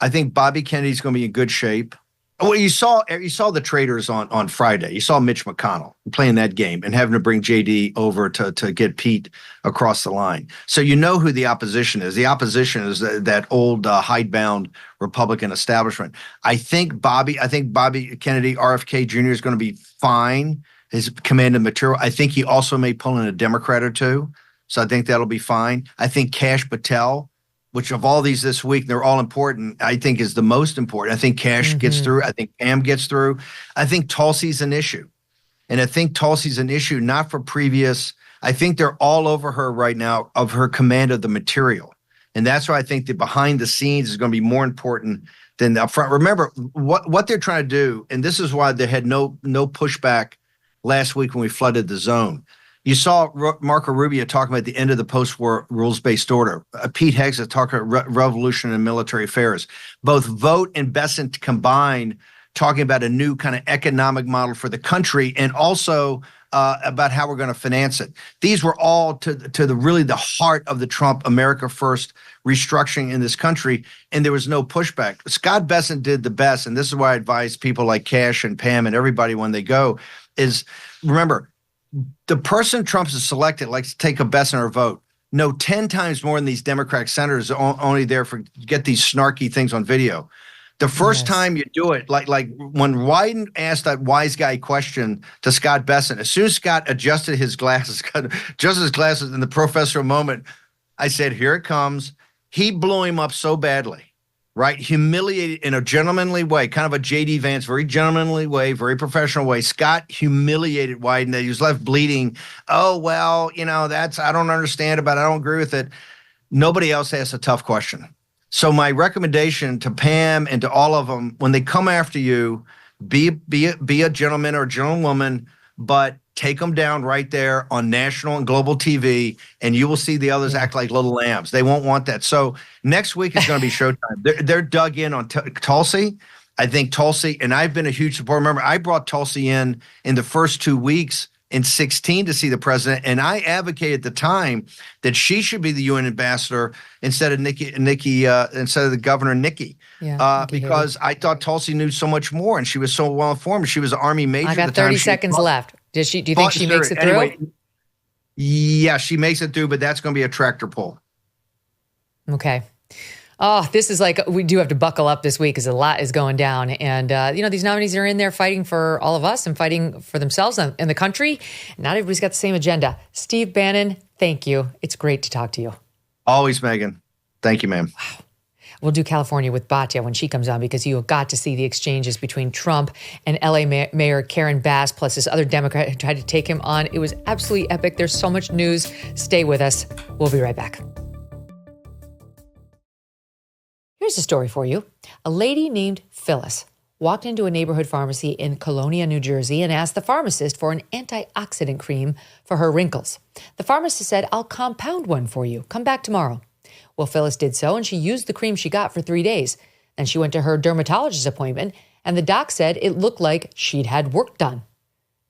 I think Bobby Kennedy's going to be in good shape. Well, you saw the traders on Friday. You saw Mitch McConnell playing that game and having to bring JD over to get Pete across the line. So you know who the opposition is. The opposition is that old hidebound Republican establishment. I think Bobby Kennedy, RFK Jr. is going to be fine. His command of material. I think he also may pull in a Democrat or two. So I think that'll be fine. I think Kash Patel, which of all these this week, they're all important, I think is the most important. I think Cash gets through. I think Pam gets through. I think Tulsi's an issue. And I think Tulsi's an issue not for previous. I think they're all over her right now of her command of the material. And that's why I think the behind the scenes is going to be more important than the upfront. Remember, what they're trying to do, and this is why they had no pushback last week when we flooded the zone. You saw Marco Rubio talking about the end of the post-war rules-based order. Pete Hegseth talking about revolution in military affairs. Both Vogt and Bessent combined talking about a new kind of economic model for the country, and also about how we're going to finance it. These were all to the really the heart of the Trump America First restructuring in this country, and there was no pushback. Scott Bessent did the best, and this is why I advise people like Cash and Pam and everybody when they go, is remember, the person Trump has selected likes to take a Bessent or vote. No, 10 times more than these Democratic senators are only there for get these snarky things on video. The first time you do it, like when Wyden asked that wise guy question to Scott Bessent, as soon as Scott adjusted his glasses, in the professorial moment, I said, here it comes. He blew him up so badly, right? Humiliated in a gentlemanly way, kind of a J.D. Vance, very gentlemanly way, very professional way. Scott humiliated Wyden that he was left bleeding. Oh, well, I don't understand about it. I don't agree with it. Nobody else asked a tough question. So my recommendation to Pam and to all of them, when they come after you, be a gentleman or a gentlewoman, but take them down right there on national and global TV, and you will see the others act like little lambs. They won't want that. So next week is going to be showtime. They're dug in on Tulsi. I think Tulsi, and I've been a huge supporter. Remember, I brought Tulsi in the first 2 weeks in 2016 to see the president, and I advocated at the time that she should be the UN ambassador instead of instead of the governor Nikki, because I thought Tulsi knew so much more, and she was so well informed. She was an Army major. I got 30 seconds left. Do you think she makes it through? Anyway, yeah, she makes it through, but that's going to be a tractor pull. Okay. Oh, this is like, we do have to buckle up this week because a lot is going down. And, these nominees are in there fighting for all of us and fighting for themselves and the country. Not everybody's got the same agenda. Steve Bannon, thank you. It's great to talk to you. Always, Megyn. Thank you, ma'am. Wow. We'll do California with Batya when she comes on, because you have got to see the exchanges between Trump and LA Mayor Karen Bass, plus this other Democrat who tried to take him on. It was absolutely epic. There's so much news. Stay with us. We'll be right back. Here's a story for you. A lady named Phyllis walked into a neighborhood pharmacy in Colonia, New Jersey, and asked the pharmacist for an antioxidant cream for her wrinkles. The pharmacist said, "I'll compound one for you. Come back tomorrow." Well, Phyllis did so, and she used the cream she got for 3 days. Then she went to her dermatologist appointment, and the doc said it looked like she'd had work done.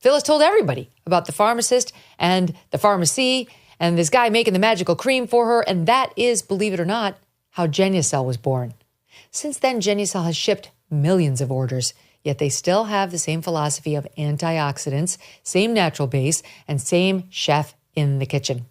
Phyllis told everybody about the pharmacist and the pharmacy and this guy making the magical cream for her, and that is, believe it or not, how Genucel was born. Since then, Genucel has shipped millions of orders, yet they still have the same philosophy of antioxidants, same natural base, and same chef in the kitchen.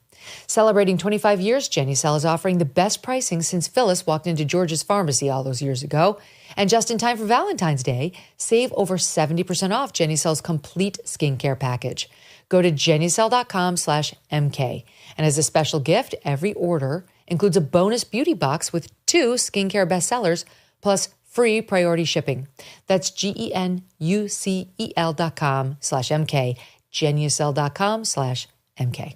Celebrating 25 years, Genucel is offering the best pricing since Phyllis walked into George's Pharmacy all those years ago. And just in time for Valentine's Day, save over 70% off Genucel's complete skincare package. Go to Genucel.com/MK. And as a special gift, every order includes a bonus beauty box with 2 skincare bestsellers, plus free priority shipping. That's GENUCEL.com/MK, Genucel.com/MK.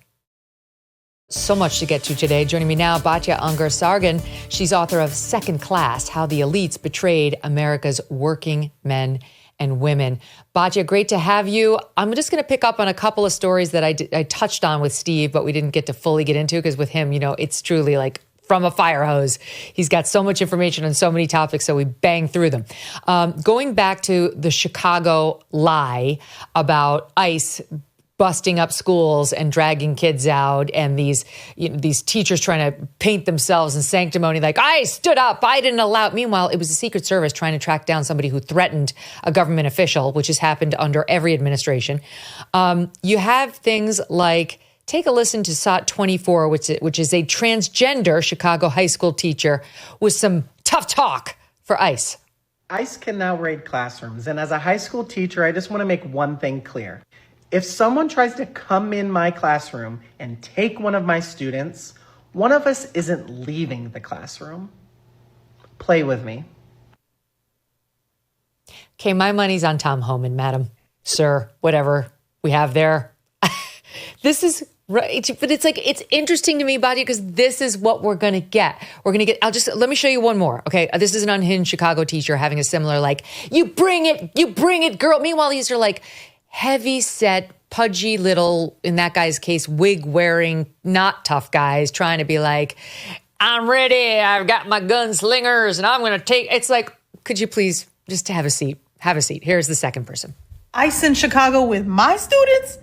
So much to get to today. Joining me now, Batya Ungar-Sargon. She's author of Second Class, How the Elites Betrayed America's Working Men and Women. Batya, great to have you. I'm just going to pick up on a couple of stories that I touched on with Steve, but we didn't get to fully get into, because with him, it's truly like from a fire hose. He's got so much information on so many topics, so we bang through them. Going back to the Chicago lie about ICE busting up schools and dragging kids out, and these teachers trying to paint themselves in sanctimony, like, I stood up, I didn't allow it. Meanwhile, it was the Secret Service trying to track down somebody who threatened a government official, which has happened under every administration. You have things like, take a listen to SOT 24, which is a transgender Chicago high school teacher with some tough talk for ICE. ICE can now raid classrooms, and as a high school teacher, I just want to make one thing clear. If someone tries to come in my classroom and take one of my students, one of us isn't leaving the classroom. Play with me. Okay, my money's on Tom Homan, madam, sir, whatever we have there. This is right, but it's interesting to me, Batya, because this is what we're going to get. We're going to get, let me show you one more. Okay, this is an unhinged Chicago teacher having a similar, like, you bring it, girl. Meanwhile, these are like heavy-set, pudgy little, in that guy's case, wig-wearing, not tough guys trying to be like, I'm ready, I've got my gunslingers, and I'm going to take... It's like, could you please just have a seat? Have a seat. Here's the second person. ICE in Chicago with my students?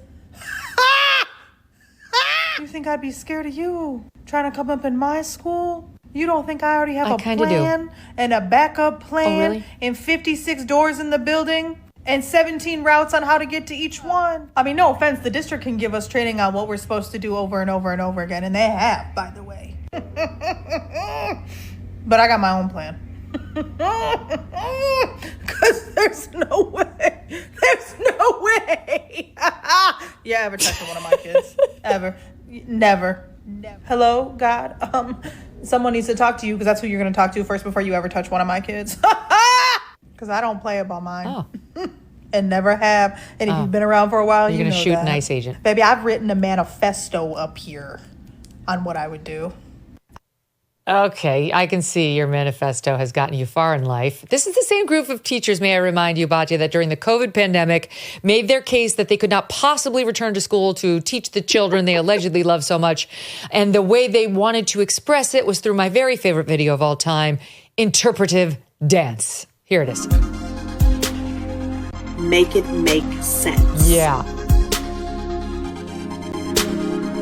You think I'd be scared of you trying to come up in my school? You don't think I already have a plan and a backup plan and 56 doors in the building and 17 routes on how to get to each one? I mean, no offense, the district can give us training on what we're supposed to do over and over and over again, and they have, by the way. But I got my own plan. Because there's no way. There's no way. You ever touch one of my kids? Ever. Never. Hello, God. Someone needs to talk to you because that's who you're going to talk to first before you ever touch one of my kids. Because I don't play about mine. Oh. And never have. And if you've been around for a while, you're you know going to shoot that. an ICE agent. Baby, I've written a manifesto up here on what I would do. Okay, I can see your manifesto has gotten you far in life. This is the same group of teachers, may I remind you, Batya, that during the COVID pandemic made their case that they could not possibly return to school to teach the children they allegedly love so much. And the way they wanted to express it was through my very favorite video of all time, interpretive dance. Here it is. Make it make sense. Yeah.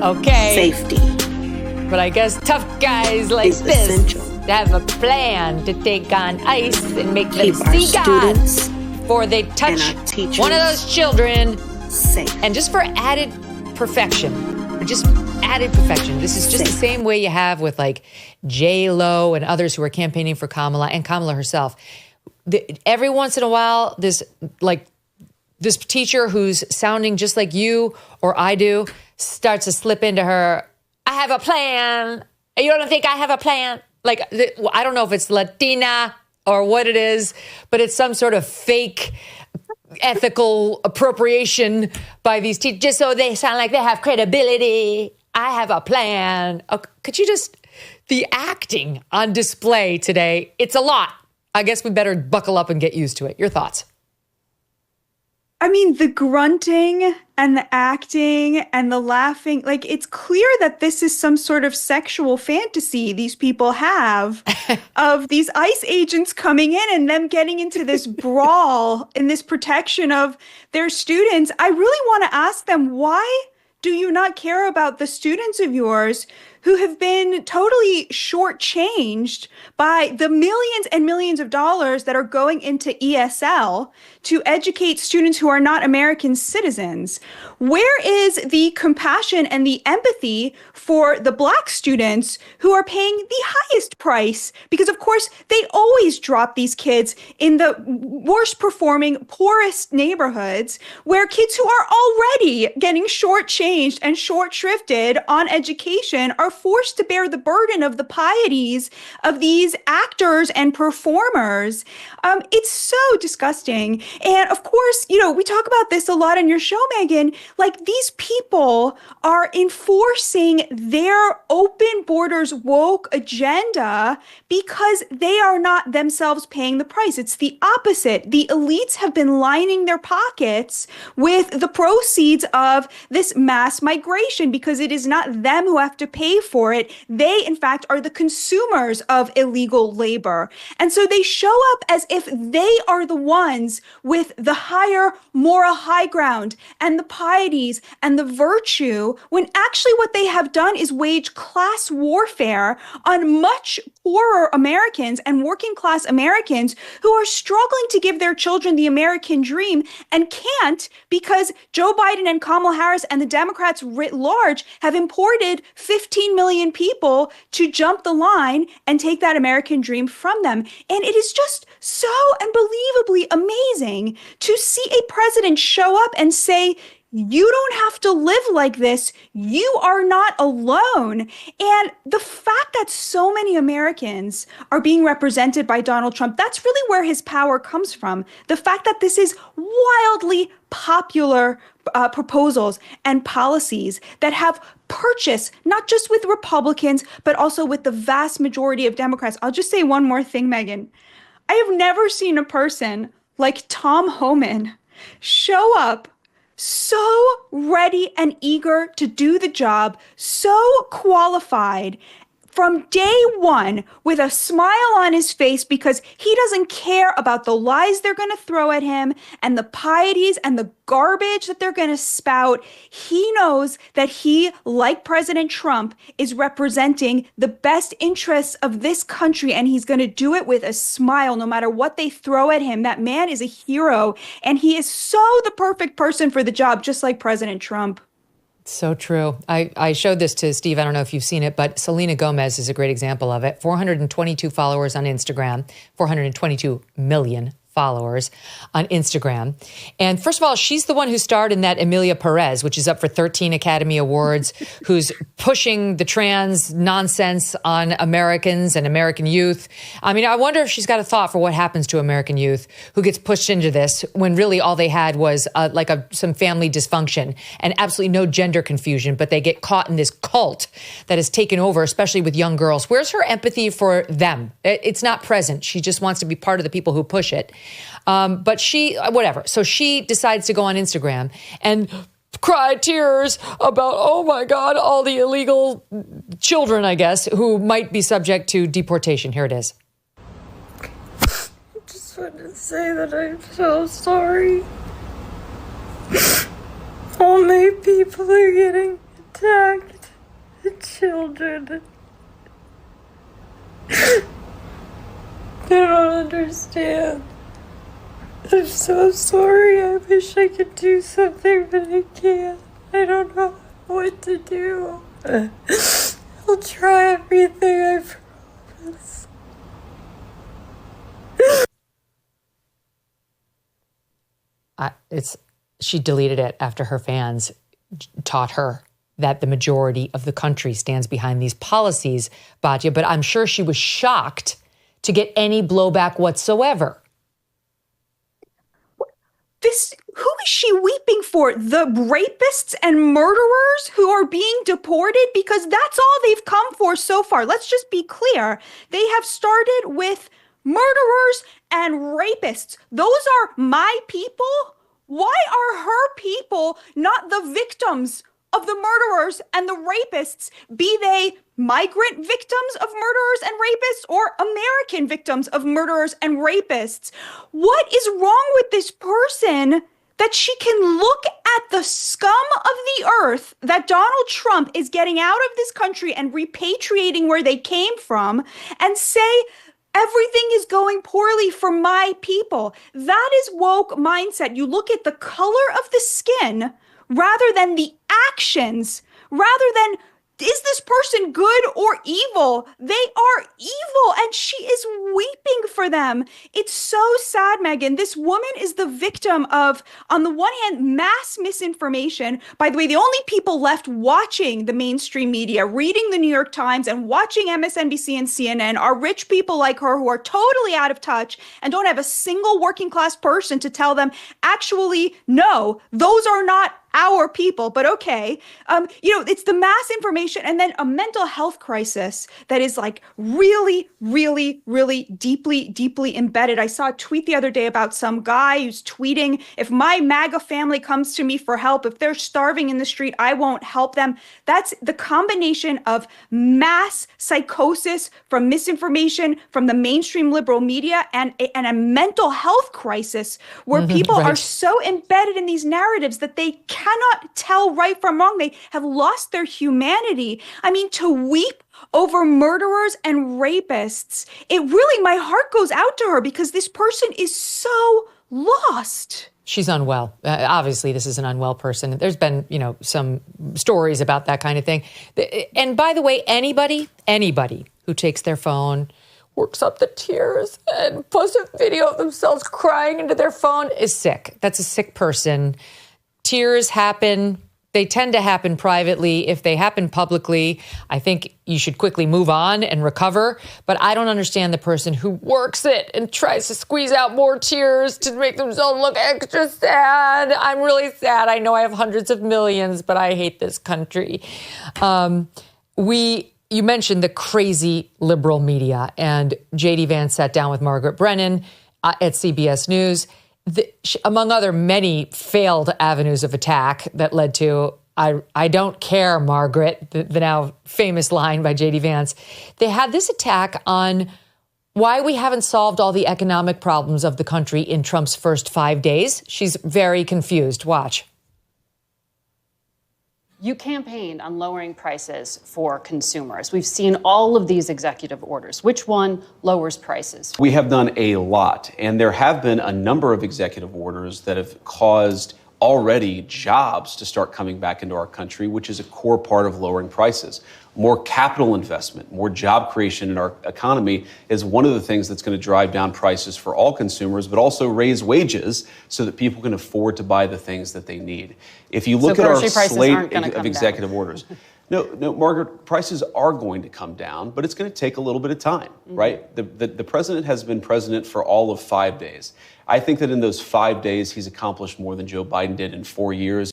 Okay. Safety. But I guess tough guys like is this essential. have a plan to take on ICE and make them Keep see our God students before they touch one of those children. Safe. And just for added perfection, this is just the same way you have with like J-Lo and others who are campaigning for Kamala and Kamala herself. Every once in a while, this teacher who's sounding just like you or I do starts to slip into her, I have a plan. You don't think I have a plan? Like, I don't know if it's Latina or what it is, but it's some sort of fake ethical appropriation by these teachers, just so they sound like they have credibility. I have a plan. Could you the acting on display today, it's a lot. I guess we better buckle up and get used to it. Your thoughts? I mean, the grunting and the acting and the laughing, like, it's clear that this is some sort of sexual fantasy these people have of these ICE agents coming in and them getting into this brawl in this protection of their students. I really want to ask them, why do you not care about the students of yours who have been totally shortchanged by the millions and millions of dollars that are going into ESL to educate students who are not American citizens? Where is the compassion and the empathy for the Black students who are paying the highest price? Because, of course, they always drop these kids in the worst performing, poorest neighborhoods where kids who are already getting shortchanged and short shrifted on education are forced to bear the burden of the pieties of these actors and performers. It's so disgusting. And of course, we talk about this a lot on your show, Megyn. Like, these people are enforcing their open borders woke agenda because they are not themselves paying the price. It's the opposite. The elites have been lining their pockets with the proceeds of this mass migration because it is not them who have to pay for it. They, in fact, are the consumers of illegal labor. And so they show up as if they are the ones with the higher moral high ground and the pieties and the virtue, when actually what they have done is wage class warfare on much poorer Americans and working class Americans who are struggling to give their children the American dream and can't because Joe Biden and Kamala Harris and the Democrats writ large have imported 15 million people to jump the line and take that American dream from them. And it is just so unbelievably amazing to see a president show up and say, you don't have to live like this. You are not alone. And the fact that so many Americans are being represented by Donald Trump, that's really where his power comes from. The fact that this is wildly popular proposals and policies that have purchase, not just with Republicans, but also with the vast majority of Democrats. I'll just say one more thing, Megyn. I have never seen a person like Tom Homan show up so ready and eager to do the job, so qualified, from day one with a smile on his face because he doesn't care about the lies they're going to throw at him and the pieties and the garbage that they're going to spout. He knows that he, like President Trump, is representing the best interests of this country, and he's going to do it with a smile no matter what they throw at him. That man is a hero, and he is so the perfect person for the job, just like President Trump. So true. I showed this to Steve. I don't know if you've seen it, but Selena Gomez is a great example of it. 422 followers on Instagram, 422 million followers on Instagram. And first of all, she's the one who starred in that Emilia Perez, which is up for 13 Academy Awards, who's pushing the trans nonsense on Americans and American youth. I mean, I wonder if she's got a thought for what happens to American youth who gets pushed into this when really all they had was some family dysfunction and absolutely no gender confusion, but they get caught in this cult that has taken over, especially with young girls. Where's her empathy for them? It's not present. She just wants to be part of the people who push it. But whatever. So she decides to go on Instagram and cry tears about, oh my God, all the illegal children, I guess, who might be subject to deportation. Here it is. I just want to say that I'm so sorry. All my people are getting attacked. The children. They don't understand. I'm so sorry. I wish I could do something, but I can't. I don't know what to do. I'll try everything, I promise. She deleted it after her fans taught her that the majority of the country stands behind these policies, Batya, but I'm sure she was shocked to get any blowback whatsoever. Who is she weeping for? The rapists and murderers who are being deported? Because that's all they've come for so far. Let's just be clear. They have started with murderers and rapists. Those are my people. Why are her people not the victims of the murderers and the rapists, be they migrant victims of murderers and rapists or American victims of murderers and rapists? What is wrong with this person that she can look at the scum of the earth that Donald Trump is getting out of this country and repatriating where they came from and say, everything is going poorly for my people? That is woke mindset. You look at the color of the skin rather than the actions, rather than, is this person good or evil? They are evil, and she is weeping for them. It's so sad, Megyn. This woman is the victim of, on the one hand, mass misinformation. By the way, the only people left watching the mainstream media, reading the New York Times and watching MSNBC and CNN are rich people like her who are totally out of touch and don't have a single working class person to tell them, actually, no, those are not our people, but okay. It's the mass information and then a mental health crisis that is like really, really, really deeply, deeply embedded. I saw a tweet the other day about some guy who's tweeting, if my MAGA family comes to me for help, if they're starving in the street, I won't help them. That's the combination of mass psychosis from misinformation from the mainstream liberal media and a mental health crisis where people are so embedded in these narratives that they cannot tell right from wrong. They have lost their humanity. I mean, to weep over murderers and rapists, it really, my heart goes out to her because this person is so lost. She's unwell. Obviously, this is an unwell person. There's been, some stories about that kind of thing. And by the way, anybody who takes their phone, works up the tears and posts a video of themselves crying into their phone is sick. That's a sick person. Tears happen. They tend to happen privately. If they happen publicly, I think you should quickly move on and recover. But I don't understand the person who works it and tries to squeeze out more tears to make themselves look extra sad. I'm really sad. I know I have hundreds of millions, but I hate this country. You mentioned the crazy liberal media, and J.D. Vance sat down with Margaret Brennan at CBS News. Among other many failed avenues of attack that led to I don't care, Margaret, the now famous line by J.D. Vance. They had this attack on why we haven't solved all the economic problems of the country in Trump's first 5 days. She's very confused. Watch. You campaigned on lowering prices for consumers. We've seen all of these executive orders. Which one lowers prices? We have done a lot, and there have been a number of executive orders that have caused already jobs to start coming back into our country, which is a core part of lowering prices. More capital investment, more job creation in our economy is one of the things that's going to drive down prices for all consumers, but also raise wages so that people can afford to buy the things that they need. If you look at our slate of executive orders, no, Margaret, prices are going to come down, but it's going to take a little bit of time, right? The president has been president for all of 5 days. I think that in those 5 days, he's accomplished more than Joe Biden did in 4 years.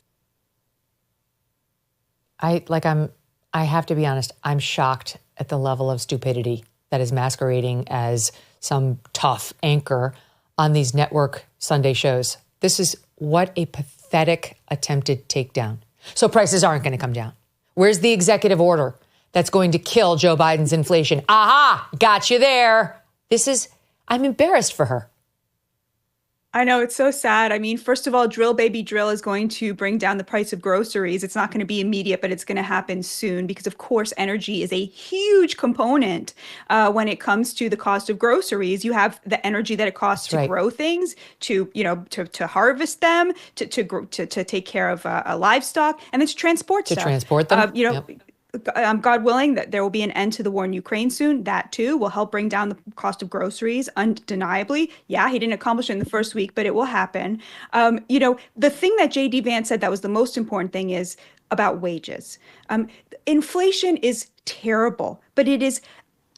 I have to be honest, I'm shocked at the level of stupidity that is masquerading as some tough anchor on these network Sunday shows. This is what a pathetic attempted takedown. So prices aren't going to come down. Where's the executive order that's going to kill Joe Biden's inflation? Aha, got you there. I'm embarrassed for her. I know, it's so sad. I mean, first of all, drill baby drill is going to bring down the price of groceries. It's not going to be immediate, but it's going to happen soon because, of course, energy is a huge component when it comes to the cost of groceries. You have the energy that it costs to grow things, to harvest them, to take care of livestock, and then to transport stuff. To transport them. Yep. God willing, that there will be an end to the war in Ukraine soon. That too will help bring down the cost of groceries undeniably. Yeah, he didn't accomplish it in the first week, but it will happen. The thing that J.D. Vance said that was the most important thing is about wages. Inflation is terrible, but it is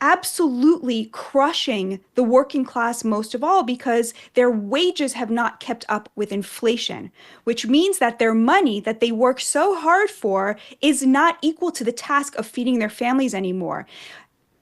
absolutely crushing the working class most of all because their wages have not kept up with inflation, which means that their money that they work so hard for is not equal to the task of feeding their families anymore.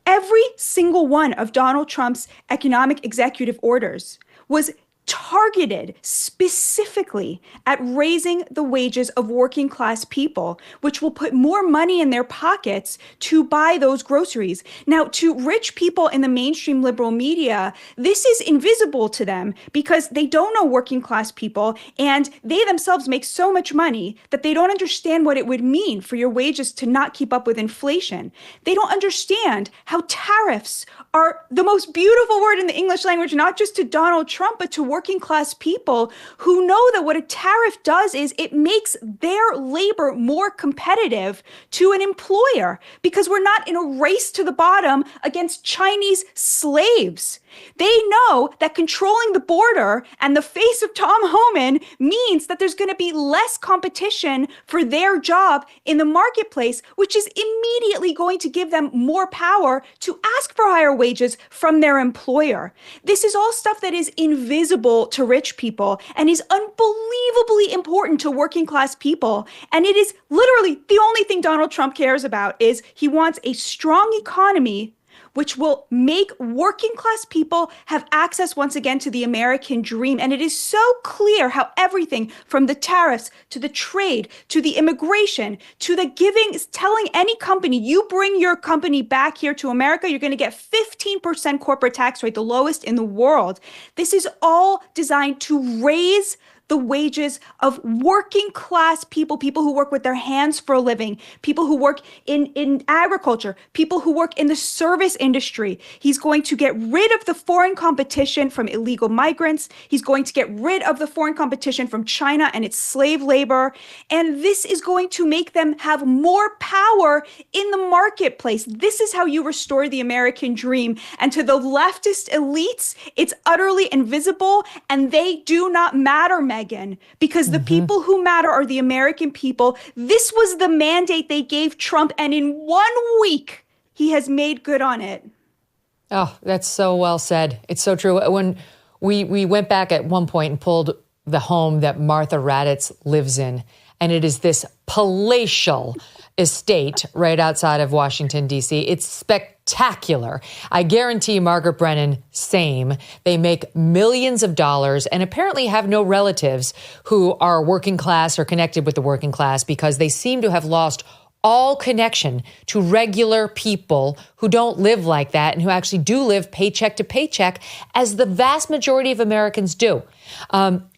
Every single one of Donald Trump's economic executive orders was targeted specifically at raising the wages of working class people, which will put more money in their pockets to buy those groceries. Now, to rich people in the mainstream liberal media, this is invisible to them because they don't know working class people and they themselves make so much money that they don't understand what it would mean for your wages to not keep up with inflation. They don't understand how tariffs are the most beautiful word in the English language, not just to Donald Trump, but to working class people who know that what a tariff does is it makes their labor more competitive to an employer because we're not in a race to the bottom against Chinese slaves. They know that controlling the border and the face of Tom Homan means that there's going to be less competition for their job in the marketplace, which is immediately going to give them more power to ask for higher wages from their employer. This is all stuff that is invisible to rich people and is unbelievably important to working class people. And it is literally the only thing Donald Trump cares about is he wants a strong economy which will make working class people have access once again to the American dream. And it is so clear how everything from the tariffs to the trade to the immigration to the giving, telling any company, you bring your company back here to America, you're going to get 15% corporate tax rate, the lowest in the world. This is all designed to raise the wages of working class people, people who work with their hands for a living, people who work in agriculture, people who work in the service industry. He's going to get rid of the foreign competition from illegal migrants. He's going to get rid of the foreign competition from China and its slave labor. And this is going to make them have more power in the marketplace. This is how you restore the American dream. And to the leftist elites, it's utterly invisible and they do not matter, Megyn, because the people who matter are the American people. This was the mandate they gave Trump, and in 1 week, he has made good on it. Oh, that's so well said. It's so true. When we went back at one point and pulled the home that Martha Raddatz lives in, and it is this palatial estate right outside of Washington, D.C. It's spectacular. spectacular. I guarantee Margaret Brennan, same. They make millions of dollars and apparently have no relatives who are working class or connected with the working class because they seem to have lost all connection to regular people who don't live like that and who actually do live paycheck to paycheck, as the vast majority of Americans do.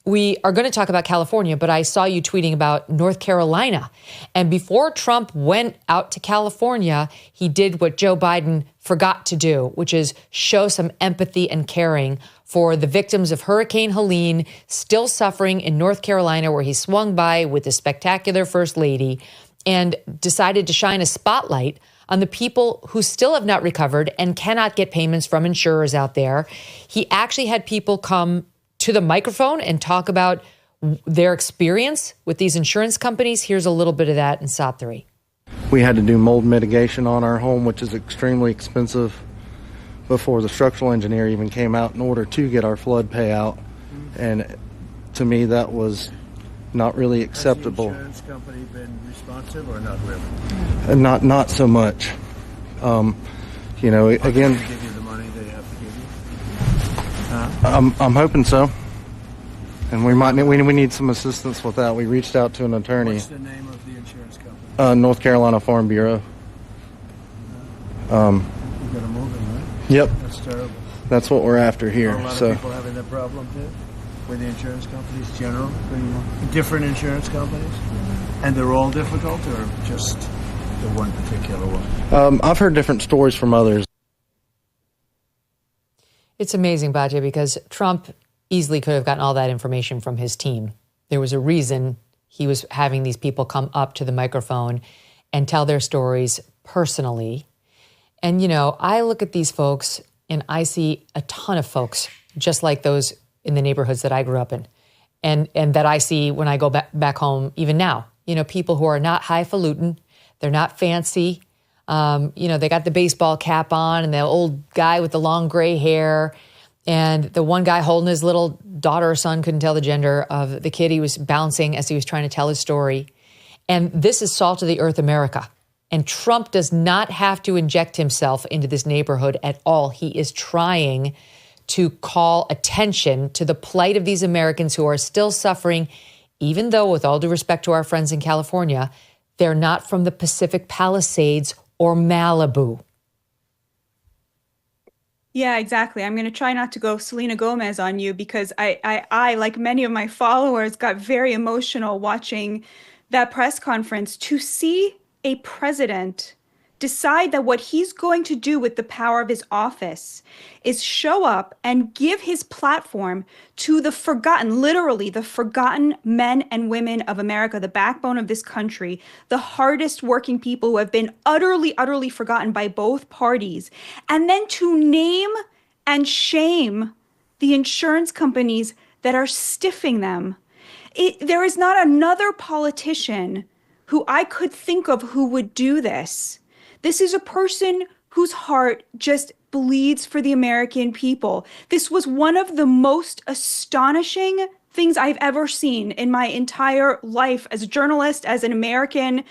We are going to talk about California, but I saw you tweeting about North Carolina. And before Trump went out to California, he did what Joe Biden forgot to do, which is show some empathy and caring for the victims of Hurricane Helene, still suffering in North Carolina, where he swung by with the spectacular First Lady and decided to shine a spotlight on the people who still have not recovered and cannot get payments from insurers out there. He actually had people come to the microphone and talk about their experience with these insurance companies. Here's a little bit of that in SOT 3. We had to do mold mitigation on our home, which is extremely expensive, before the structural engineer even came out in order to get our flood payout. And to me, that was not really acceptable. Has the insurance company been responsive or not really? Not so much. You know, again, they give you the money they have to give you? I'm hoping so. And we need some assistance with that. We reached out to an attorney. What's the name of the insurance company? North Carolina Farm Bureau. You got to move them, right? Yep. That's terrible. That's what we're after here. Are a lot of people having that problem too? With the insurance companies, general, different insurance companies, and they're all difficult, or just the one particular one? I've heard different stories from others. It's amazing, Batya, because Trump easily could have gotten all that information from his team. There was a reason he was having these people come up to the microphone and tell their stories personally. And, you know, I look at these folks and I see a ton of folks just like those in the neighborhoods that I grew up in, and that I see when I go back home even now. You know, people who are not highfalutin, they're not fancy. You know, they got the baseball cap on and the old guy with the long gray hair, and the one guy holding his little daughter or son, couldn't tell the gender of the kid he was bouncing as he was trying to tell his story. And this is salt of the earth America. And Trump does not have to inject himself into this neighborhood at all. He is trying to call attention to the plight of these Americans who are still suffering, even though, with all due respect to our friends in California, they're not from the Pacific Palisades or Malibu. Yeah, exactly. I'm going to try not to go Selena Gomez on you, because I, like many of my followers, got very emotional watching that press conference. To see a president decide that what he's going to do with the power of his office is show up and give his platform to the forgotten, literally the forgotten men and women of America, the backbone of this country, the hardest working people who have been utterly, utterly forgotten by both parties, and then to name and shame the insurance companies that are stiffing them. There is not another politician who I could think of who would do this. This is a person whose heart just bleeds for the American people. This was one of the most astonishing things I've ever seen in my entire life as a journalist, as an American.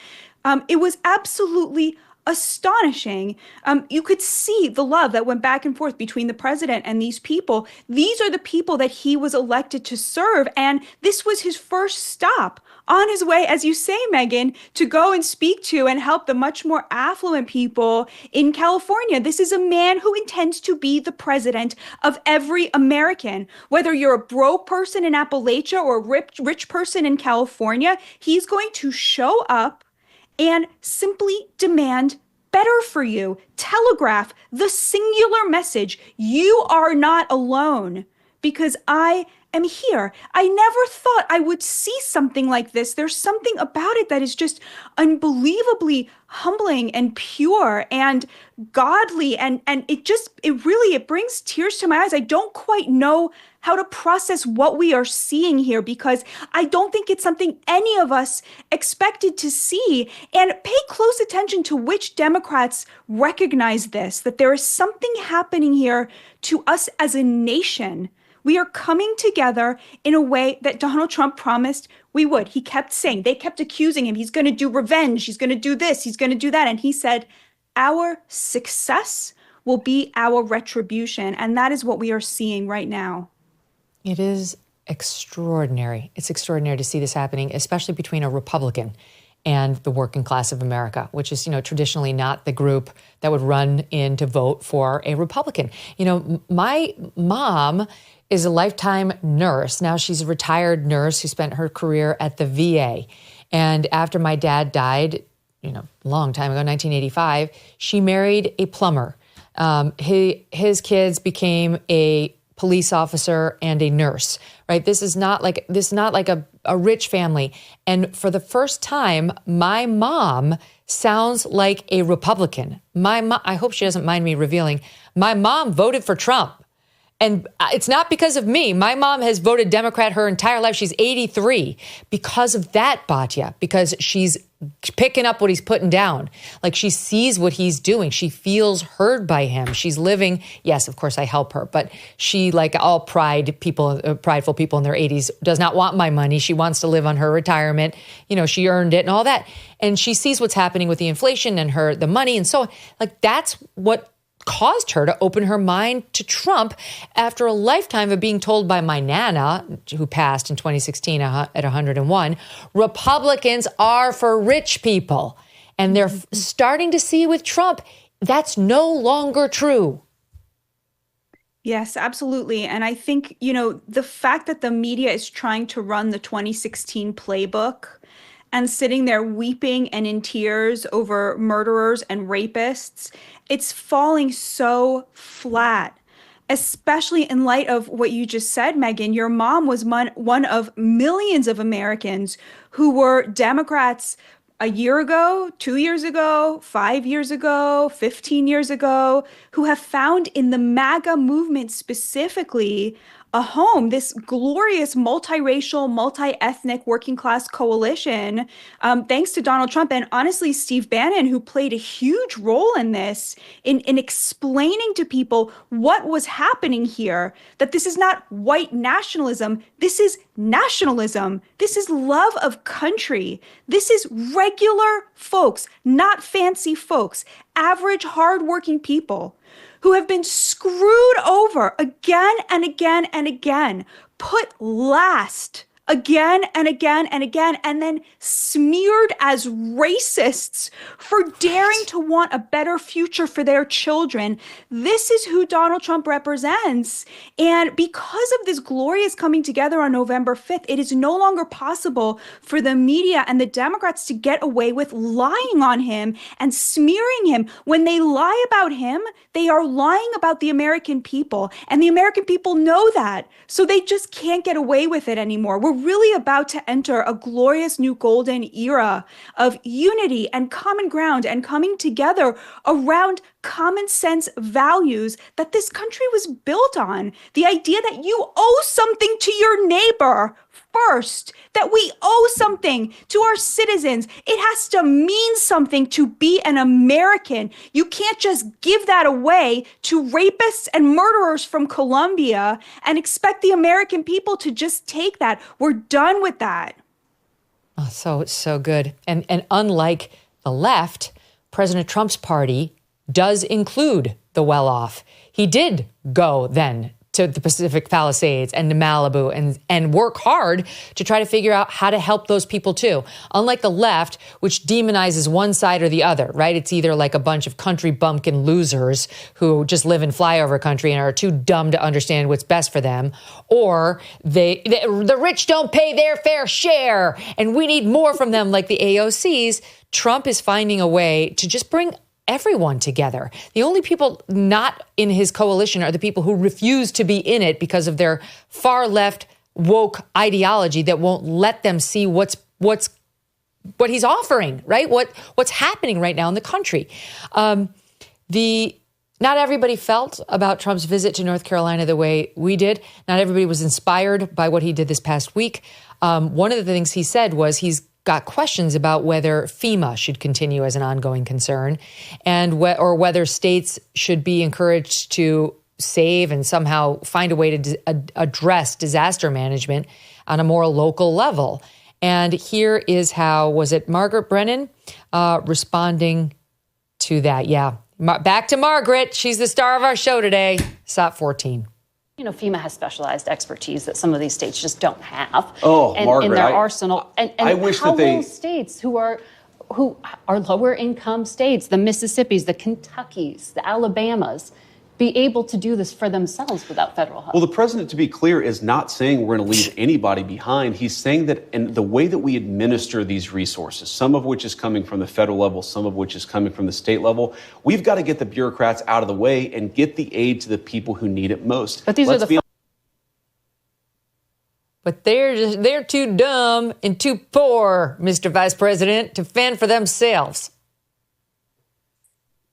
It was absolutely astonishing. You could see the love that went back and forth between the president and these people. These are the people that he was elected to serve. And this was his first stop on his way, as you say, Megyn, to go and speak to and help the much more affluent people in California. This is a man who intends to be the president of every American. Whether you're a broke person in Appalachia or a rich person in California, he's going to show up and simply demand better for you. Telegraph the singular message: you are not alone, because I am here. I never thought I would see something like this. There's something about it that is just unbelievably humbling and pure and godly, and it brings tears to my eyes. I don't quite know how to process what we are seeing here, because I don't think it's something any of us expected to see. And pay close attention to which Democrats recognize this, that there is something happening here to us as a nation. We are coming together in a way that Donald Trump promised we would. He kept saying, they kept accusing him, he's going to do revenge, he's going to do this, he's going to do that. And he said, our success will be our retribution. And that is what we are seeing right now. It is extraordinary. It's extraordinary to see this happening, especially between a Republican and the working class of America, which is, traditionally not the group that would run in to vote for a Republican. My mom is a lifetime nurse. Now she's a retired nurse who spent her career at the VA. And after my dad died, long time ago, 1985, she married a plumber. His kids became a police officer and a nurse, right? This is not like a rich family. And for the first time, my mom sounds like a Republican. I hope she doesn't mind me revealing, my mom voted for Trump. And it's not because of me. My mom has voted Democrat her entire life. She's 83 because of that, Batya, because she's picking up what he's putting down. Like, she sees what he's doing. She feels heard by him. She's living. Yes, of course, I help her. But she, like all prideful people in their 80s, does not want my money. She wants to live on her retirement. She earned it and all that. And she sees what's happening with the inflation and the money and so on. Like, that's what caused her to open her mind to Trump after a lifetime of being told by my Nana, who passed in 2016 at 101, Republicans are for rich people. And they're starting to see with Trump, that's no longer true. Yes, absolutely. And I think, the fact that the media is trying to run the 2016 playbook and sitting there weeping and in tears over murderers and rapists, it's falling so flat, especially in light of what you just said, Megyn. Your mom was one of millions of Americans who were Democrats a year ago, 2 years ago, 5 years ago, 15 years ago, who have found in the MAGA movement specifically a home, this glorious multiracial, multi-ethnic working class coalition, thanks to Donald Trump and honestly, Steve Bannon, who played a huge role in this, in explaining to people what was happening here, that this is not white nationalism, this is nationalism, this is love of country, this is regular folks, not fancy folks, average, hardworking people who have been screwed over again and again and again, put last again and again and again, and then smeared as racists for daring to want a better future for their children. This is who Donald Trump represents. And because of this glorious coming together on November 5th, it is no longer possible for the media and the Democrats to get away with lying on him and smearing him. When they lie about him, they are lying about the American people, and the American people know that. So they just can't get away with it anymore. We're really about to enter a glorious new golden era of unity and common ground and coming together around common sense values that this country was built on. The idea that you owe something to your neighbor first, that we owe something to our citizens. It has to mean something to be an American. You can't just give that away to rapists and murderers from Colombia and expect the American people to just take that. We're done with that. Oh, so good. And unlike the left, President Trump's party does include the well-off. He did go then to the Pacific Palisades and to Malibu and work hard to try to figure out how to help those people too. Unlike the left, which demonizes one side or the other, right? It's either like a bunch of country bumpkin losers who just live in flyover country and are too dumb to understand what's best for them, or the rich don't pay their fair share and we need more from them, like the AOCs. Trump is finding a way to just bring everyone together. The only people not in his coalition are the people who refuse to be in it because of their far left woke ideology that won't let them see what he's offering, right? What's happening right now in the country. Not everybody felt about Trump's visit to North Carolina the way we did. Not everybody was inspired by what he did this past week. One of the things he said was he's got questions about whether FEMA should continue as an ongoing concern and or whether states should be encouraged to save and somehow find a way to address disaster management on a more local level. And here is how, was it Margaret Brennan responding to that. Yeah. Back to Margaret. She's the star of our show today. SOT 14. FEMA has specialized expertise that some of these states just don't have. Margaret, in their arsenal. And I wish how that they... will states who are lower income states, the Mississippis, the Kentuckys, the Alabamas, be able to do this for themselves without federal help? Well, the president, to be clear, is not saying we're going to leave anybody behind. He's saying that in the way that we administer these resources, some of which is coming from the federal level, some of which is coming from the state level, we've got to get the bureaucrats out of the way and get the aid to the people who need it most. But these are the... But they're too dumb and too poor, Mr. Vice President, to fend for themselves.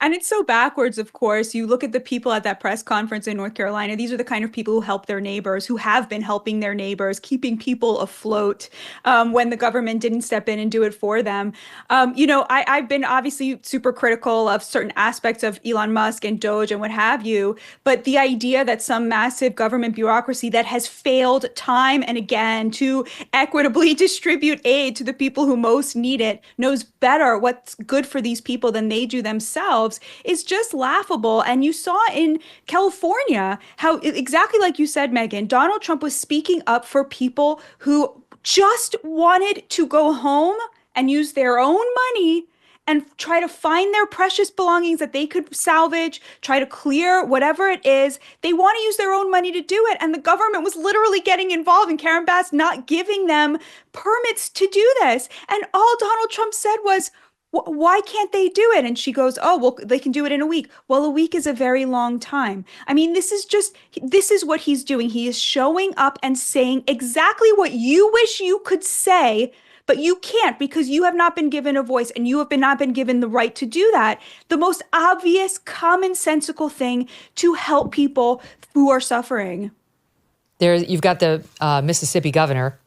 And it's so backwards, of course. You look at the people at that press conference in North Carolina. These are the kind of people who help their neighbors, who have been helping their neighbors, keeping people afloat when the government didn't step in and do it for them. I've been obviously super critical of certain aspects of Elon Musk and Doge and what have you. But the idea that some massive government bureaucracy that has failed time and again to equitably distribute aid to the people who most need it knows better what's good for these people than they do themselves is just laughable. And you saw in California how, exactly like you said, Megyn, Donald Trump was speaking up for people who just wanted to go home and use their own money and try to find their precious belongings that they could salvage, try to clear whatever it is. They want to use their own money to do it. And the government was literally getting involved, and Karen Bass not giving them permits to do this. And all Donald Trump said was, why can't they do it? And she goes, oh, well, they can do it in a week. Well, a week is a very long time. I mean, this is what he's doing. He is showing up and saying exactly what you wish you could say, but you can't because you have not been given a voice and you have not been given the right to do that. The most obvious, commonsensical thing to help people who are suffering. You've got the Mississippi governor,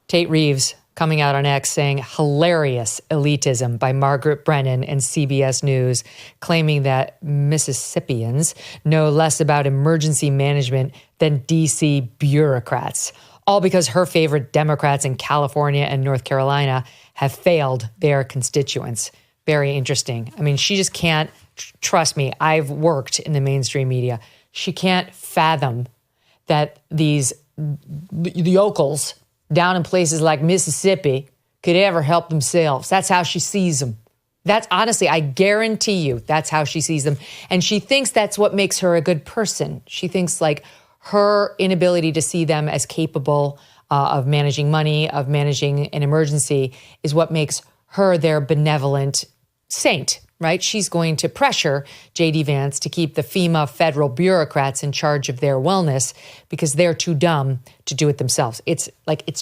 Tate Reeves, coming out on X saying hilarious elitism by Margaret Brennan and CBS News, claiming that Mississippians know less about emergency management than D.C. bureaucrats, all because her favorite Democrats in California and North Carolina have failed their constituents. Very interesting. I mean, she just can't, trust me, I've worked in the mainstream media. She can't fathom that these yokels down in places like Mississippi could ever help themselves. That's how she sees them. That's honestly, I guarantee you, that's how she sees them. And she thinks that's what makes her a good person. She thinks like her inability to see them as capable of managing money, of managing an emergency is what makes her their benevolent saint, right? She's going to pressure J.D. Vance to keep the FEMA federal bureaucrats in charge of their wellness because they're too dumb to do it themselves. It's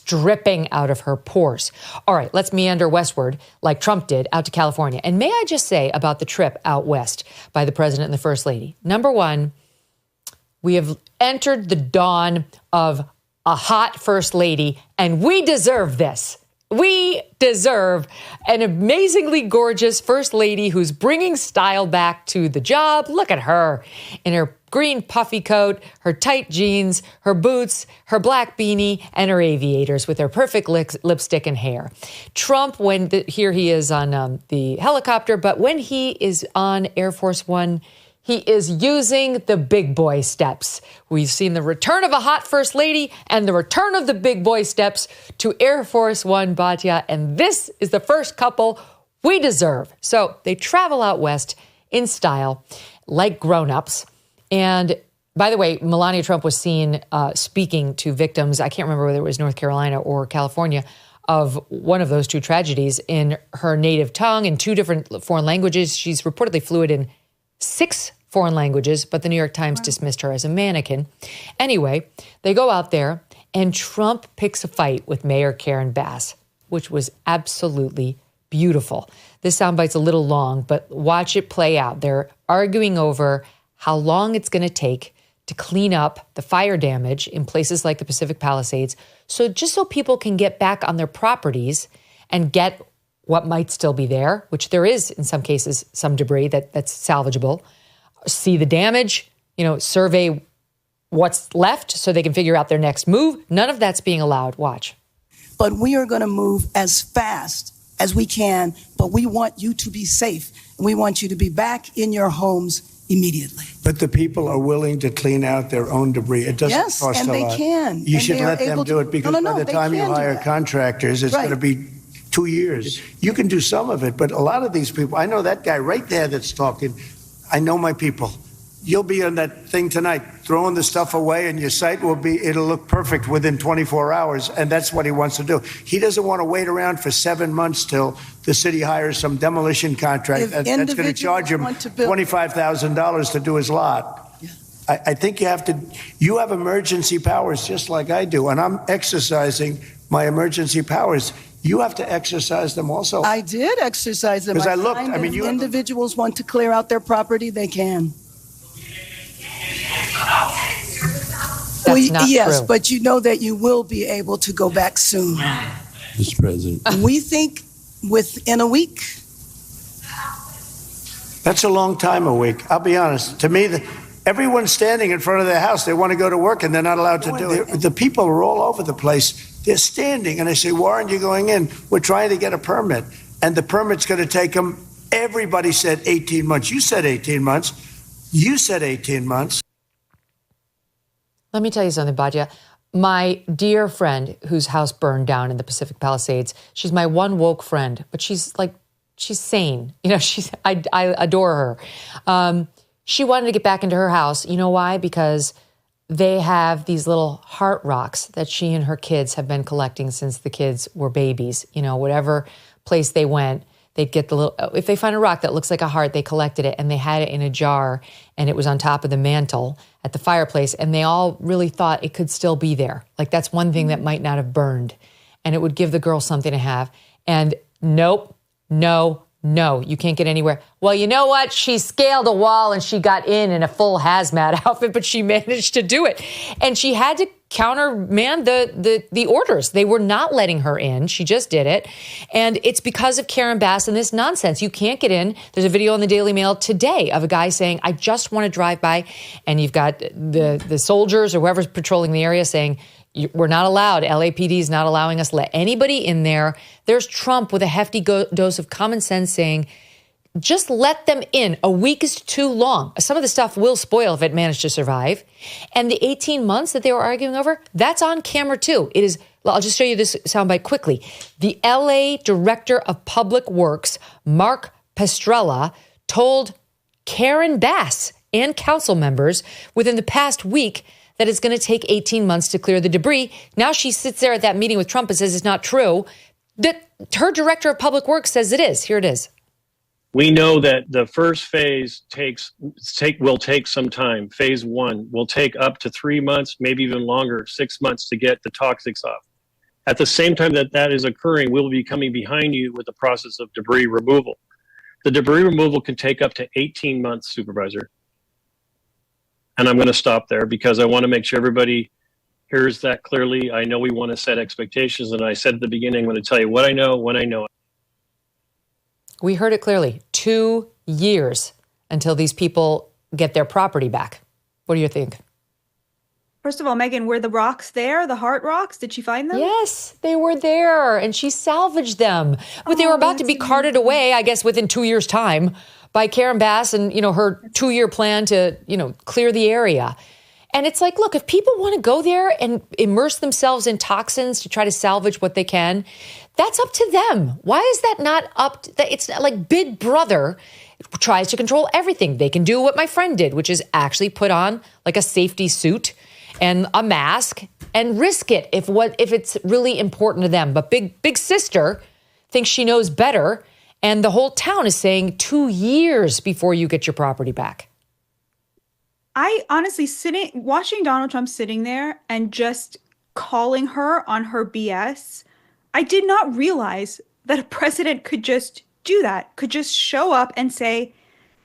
dripping out of her pores. All right, let's meander westward like Trump did out to California. And may I just say about the trip out west by the president and the first lady? Number one, we have entered the dawn of a hot first lady, and we deserve this. We deserve an amazingly gorgeous first lady who's bringing style back to the job. Look at her in her green puffy coat, her tight jeans, her boots, her black beanie, and her aviators with her perfect lipstick and hair. Trump, here he is on the helicopter, but when he is on Air Force One, he is using the big boy steps. We've seen the return of a hot first lady and the return of the big boy steps to Air Force One, Batya. And this is the first couple we deserve. So they travel out west in style, like grown-ups. And by the way, Melania Trump was seen speaking to victims, I can't remember whether it was North Carolina or California, of one of those two tragedies in her native tongue in 2 different foreign languages. She's reportedly fluent in 6 foreign languages, but the New York Times dismissed her as a mannequin. Anyway, they go out there and Trump picks a fight with Mayor Karen Bass, which was absolutely beautiful. This soundbite's a little long, but watch it play out. They're arguing over how long it's going to take to clean up the fire damage in places like the Pacific Palisades, so people can get back on their properties and get what might still be there, which there is in some cases some debris that's salvageable. See the damage, survey what's left so they can figure out their next move. None of that's being allowed. Watch. But we are going to move as fast as we can, but we want you to be safe, and we want you to be back in your homes immediately. But the people are willing to clean out their own debris. It doesn't cost a lot. Yes, and they can. You and should let them do it, because by the time you hire contractors, it's going to be 2 years. You can do some of it, but a lot of these people, I know that guy right there that's talking. I know my people. You'll be on that thing tonight, throwing the stuff away, and your site it'll look perfect within 24 hours, and that's what he wants to do. He doesn't want to wait around for 7 months till the city hires some demolition contract that's going to charge him $25,000 to do his lot. Yeah. I think you have emergency powers just like I do, and I'm exercising my emergency powers. You have to exercise them also. I did exercise them. Because if individuals want to clear out their property, they can. That's not yes, true. but you know that you will be able to go back soon. Mr. President. We think within a week. That's a long time, a week. I'll be honest. To me, everyone's standing in front of their house. They want to go to work, and they're not allowed to do it. The people are all over the place. They're standing, and I say, why aren't you going in? We're trying to get a permit, and the permit's going to take them. Everybody said 18 months. You said 18 months. You said 18 months. Let me tell you something, Batya. My dear friend whose house burned down in the Pacific Palisades, she's my one woke friend, but she's sane. You know, I adore her. She wanted to get back into her house. You know why? Because they have these little heart rocks that she and her kids have been collecting since the kids were babies. You know, whatever place they went, they'd get the little, if they find a rock that looks like a heart, they collected it, and they had it in a jar, and it was on top of the mantle at the fireplace, and they all really thought it could still be there. Like, that's one thing that might not have burned, and it would give the girl something to have. And nope, no, you can't get anywhere. Well, you know what? She scaled a wall and she got in a full hazmat outfit, but she managed to do it. And she had to countermand the orders. They were not letting her in. She just did it. And it's because of Karen Bass and this nonsense. You can't get in. There's a video in the Daily Mail today of a guy saying, I just want to drive by. And you've got the soldiers or whoever's patrolling the area saying, we're not allowed. LAPD is not allowing us to let anybody in there. There's Trump with a hefty dose of common sense saying, just let them in. A week is too long. Some of the stuff will spoil if it managed to survive. And the 18 months that they were arguing over, that's on camera too. It is, I'll just show you this soundbite quickly. The LA Director of Public Works, Mark Pestrella, told Karen Bass and council members within the past week that it's going to take 18 months to clear the debris. Now she sits there at that meeting with Trump and says it's not true. That her Director of Public Works says it is. Here it is. We know that the first phase will take some time. Phase 1 will take up to 3 months, maybe even longer, 6 months to get the toxics off. At the same time that is occurring, we'll be coming behind you with the process of debris removal. The debris removal can take up to 18 months, Supervisor. And I'm going to stop there because I want to make sure everybody hears that clearly. I know we want to set expectations. And I said at the beginning, I'm going to tell you what I know when I know it. We heard it clearly. 2 years until these people get their property back. What do you think? First of all, Megyn, were the rocks there? The heart rocks? Did she find them? Yes, they were there, and she salvaged them. But they were about to be carted away, I guess, within 2 years' time by Karen Bass and, her 2-year plan to, clear the area. And it's like, look, if people want to go there and immerse themselves in toxins to try to salvage what they can, that's up to them. Why is that not up to, it's like Big Brother tries to control everything. They can do what my friend did, which is actually put on like a safety suit and a mask and risk it if it's really important to them. But Big Sister thinks she knows better, and the whole town is saying 2 years before you get your property back. I honestly watching Donald Trump sitting there and just calling her on her BS, I did not realize that a president could just do that, could just show up and say,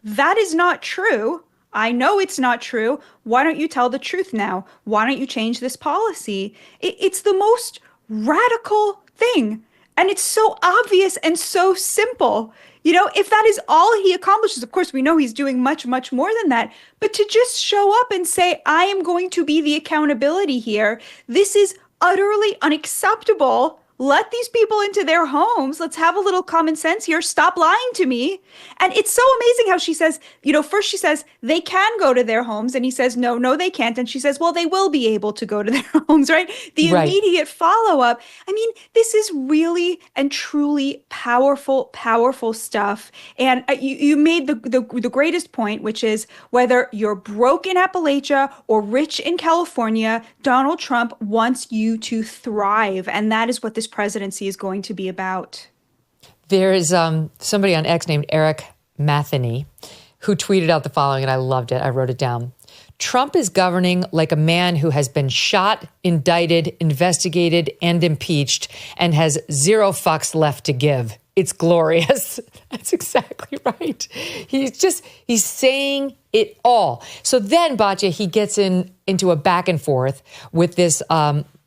that is not true. I know it's not true. Why don't you tell the truth now? Why don't you change this policy? It's the most radical thing. And it's so obvious and so simple. If that is all he accomplishes, of course, we know he's doing much, much more than that. But to just show up and say, I am going to be the accountability here, this is utterly unacceptable. let these people into their homes. Let's have a little common sense here. Stop lying to me. And it's so amazing how she says, first she says they can go to their homes. And he says, no, they can't. And she says, well, they will be able to go to their homes, right? The immediate follow-up. I mean, this is really and truly powerful, powerful stuff. And you made the greatest point, which is whether you're broke in Appalachia or rich in California, Donald Trump wants you to thrive. And that is what this presidency is going to be about. There is somebody on X named Eric Matheny who tweeted out the following, and I loved it. I wrote it down. Trump is governing like a man who has been shot, indicted, investigated, and impeached, and has zero fucks left to give. It's glorious. That's exactly right. He's saying it all. So then, Batya, he gets into a back and forth with this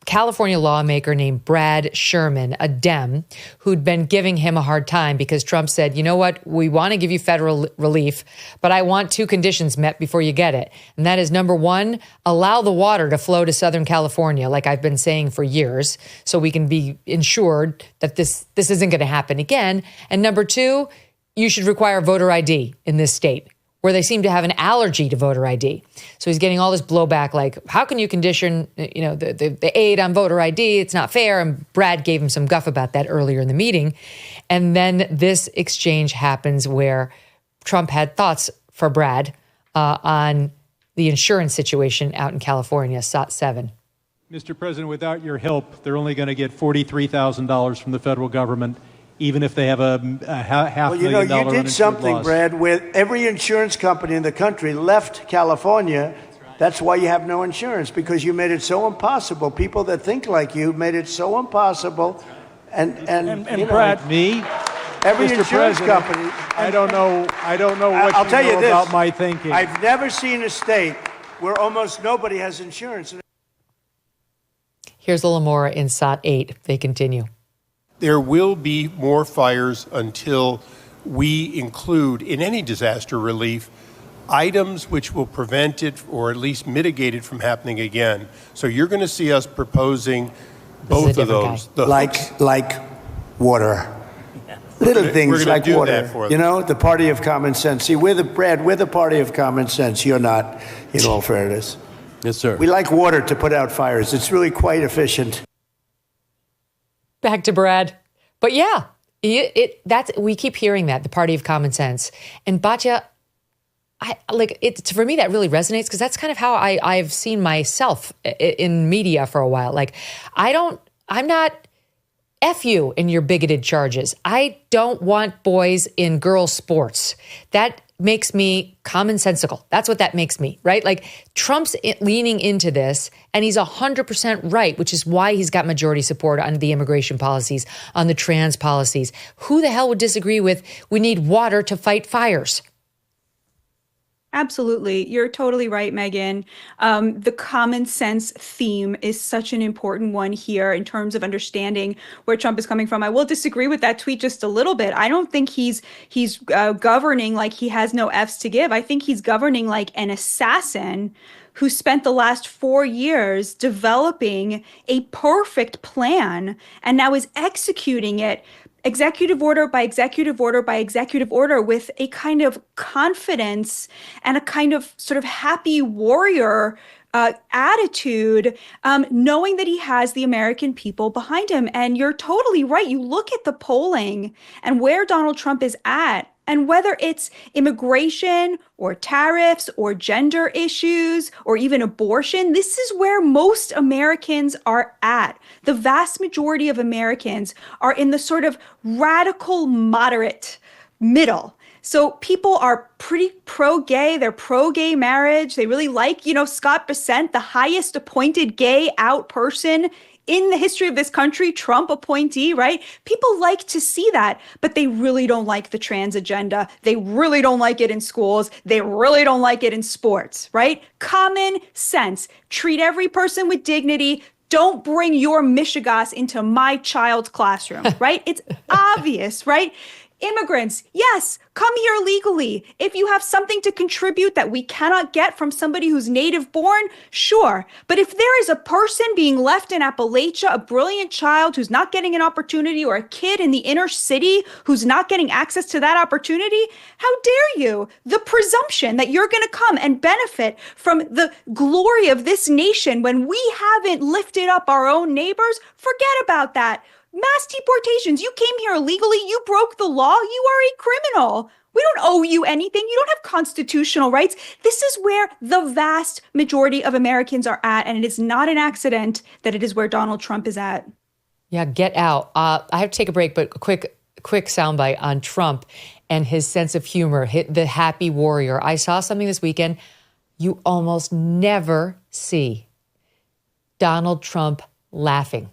California lawmaker named Brad Sherman, a Dem, who'd been giving him a hard time because Trump said, you know what, we want to give you federal relief, but I want 2 conditions met before you get it. And that is, number 1, allow the water to flow to Southern California, like I've been saying for years, so we can be ensured that this isn't going to happen again. And number 2, you should require voter ID in this state, where they seem to have an allergy to voter ID. So he's getting all this blowback, like, how can you condition, the aid on voter ID? It's not fair. And Brad gave him some guff about that earlier in the meeting. And then this exchange happens where Trump had thoughts for Brad on the insurance situation out in California, SOT 7. Mr. President, without your help, they're only going to get $43,000 from the federal government, even if they have a $500,000 you did something, loss. Brad, where every insurance company in the country left California. That's why you have no insurance, because you made it so impossible. People that think like you made it so impossible. And Brad, me, every Mr. insurance President, company. I don't know what I'll you tell know you this, about my thinking. I've never seen a state where almost nobody has insurance. Here's a little more in SOT 8. They continue. There will be more fires until we include in any disaster relief items which will prevent it or at least mitigate it from happening again. So you're going to see us proposing both of those. Like water. Little things like water. The party of common sense. See, we're the party of common sense. You're not, in all fairness. Yes, sir. We like water to put out fires. It's really quite efficient. Back to Brad. But yeah, we keep hearing that, the party of common sense. And Batya, for me, that really resonates because that's kind of how I've seen myself in media for a while. Like, I'm not F you in your bigoted charges. I don't want boys in girls' sports. That makes me commonsensical. That's what that makes me, right? Like, Trump's leaning into this, and he's 100% right, which is why he's got majority support on the immigration policies, on the trans policies. Who the hell would disagree with, we need water to fight fires? Absolutely. You're totally right, Megyn. The common sense theme is such an important one here in terms of understanding where Trump is coming from. I will disagree with that tweet just a little bit. I don't think he's governing like he has no Fs to give. I think he's governing like an assassin who spent the last 4 years developing a perfect plan and now is executing it executive order by executive order by executive order with a kind of confidence and a kind of sort of happy warrior attitude, knowing that he has the American people behind him. And you're totally right. You look at the polling and where Donald Trump is at, and whether it's immigration or tariffs or gender issues or even abortion, this is where most Americans are at. The vast majority of Americans are in the sort of radical moderate middle. So people are pretty pro-gay. They're pro-gay marriage. They really like, Scott Bessent, the highest appointed gay out person in the history of this country, Trump appointee, right? People like to see that, but they really don't like the trans agenda. They really don't like it in schools. They really don't like it in sports, right? Common sense. Treat every person with dignity. Don't bring your mishigas into my child's classroom, right? It's obvious, right? Immigrants, yes, come here legally. If you have something to contribute that we cannot get from somebody who's native born, sure. But if there is a person being left in Appalachia, a brilliant child who's not getting an opportunity, or a kid in the inner city who's not getting access to that opportunity, how dare you? The presumption that you're going to come and benefit from the glory of this nation when we haven't lifted up our own neighbors, forget about that. Mass deportations. You came here illegally. You broke the law. You are a criminal. We don't owe you anything. You don't have constitutional rights. This is where the vast majority of Americans are at. And it is not an accident that it is where Donald Trump is at. Yeah, get out. I have to take a break, but quick soundbite on Trump and his sense of humor, the happy warrior. I saw something this weekend you almost never see. Donald Trump laughing.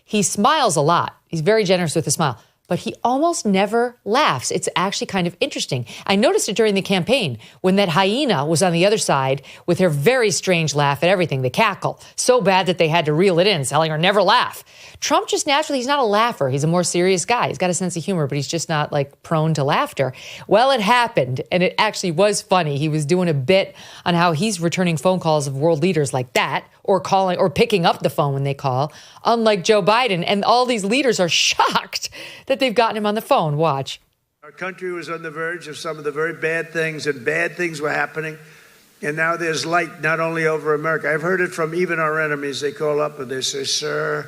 He smiles a lot. He's very generous with a smile, but he almost never laughs. It's actually kind of interesting. I noticed it during the campaign when that hyena was on the other side with her very strange laugh at everything, the cackle, so bad that they had to reel it in, telling her never laugh. Trump just naturally, he's not a laugher. He's a more serious guy. He's got a sense of humor, but he's just not like prone to laughter. Well, it happened, and it actually was funny. He was doing a bit on how he's returning phone calls of world leaders like that, or calling or picking up the phone when they call, unlike Joe Biden. And all these leaders are shocked that they've gotten him on the phone. Watch. Our country was on the verge of some of the very bad things, and bad things were happening. And now there's light not only over America. I've heard it from even our enemies. They call up and they say, sir,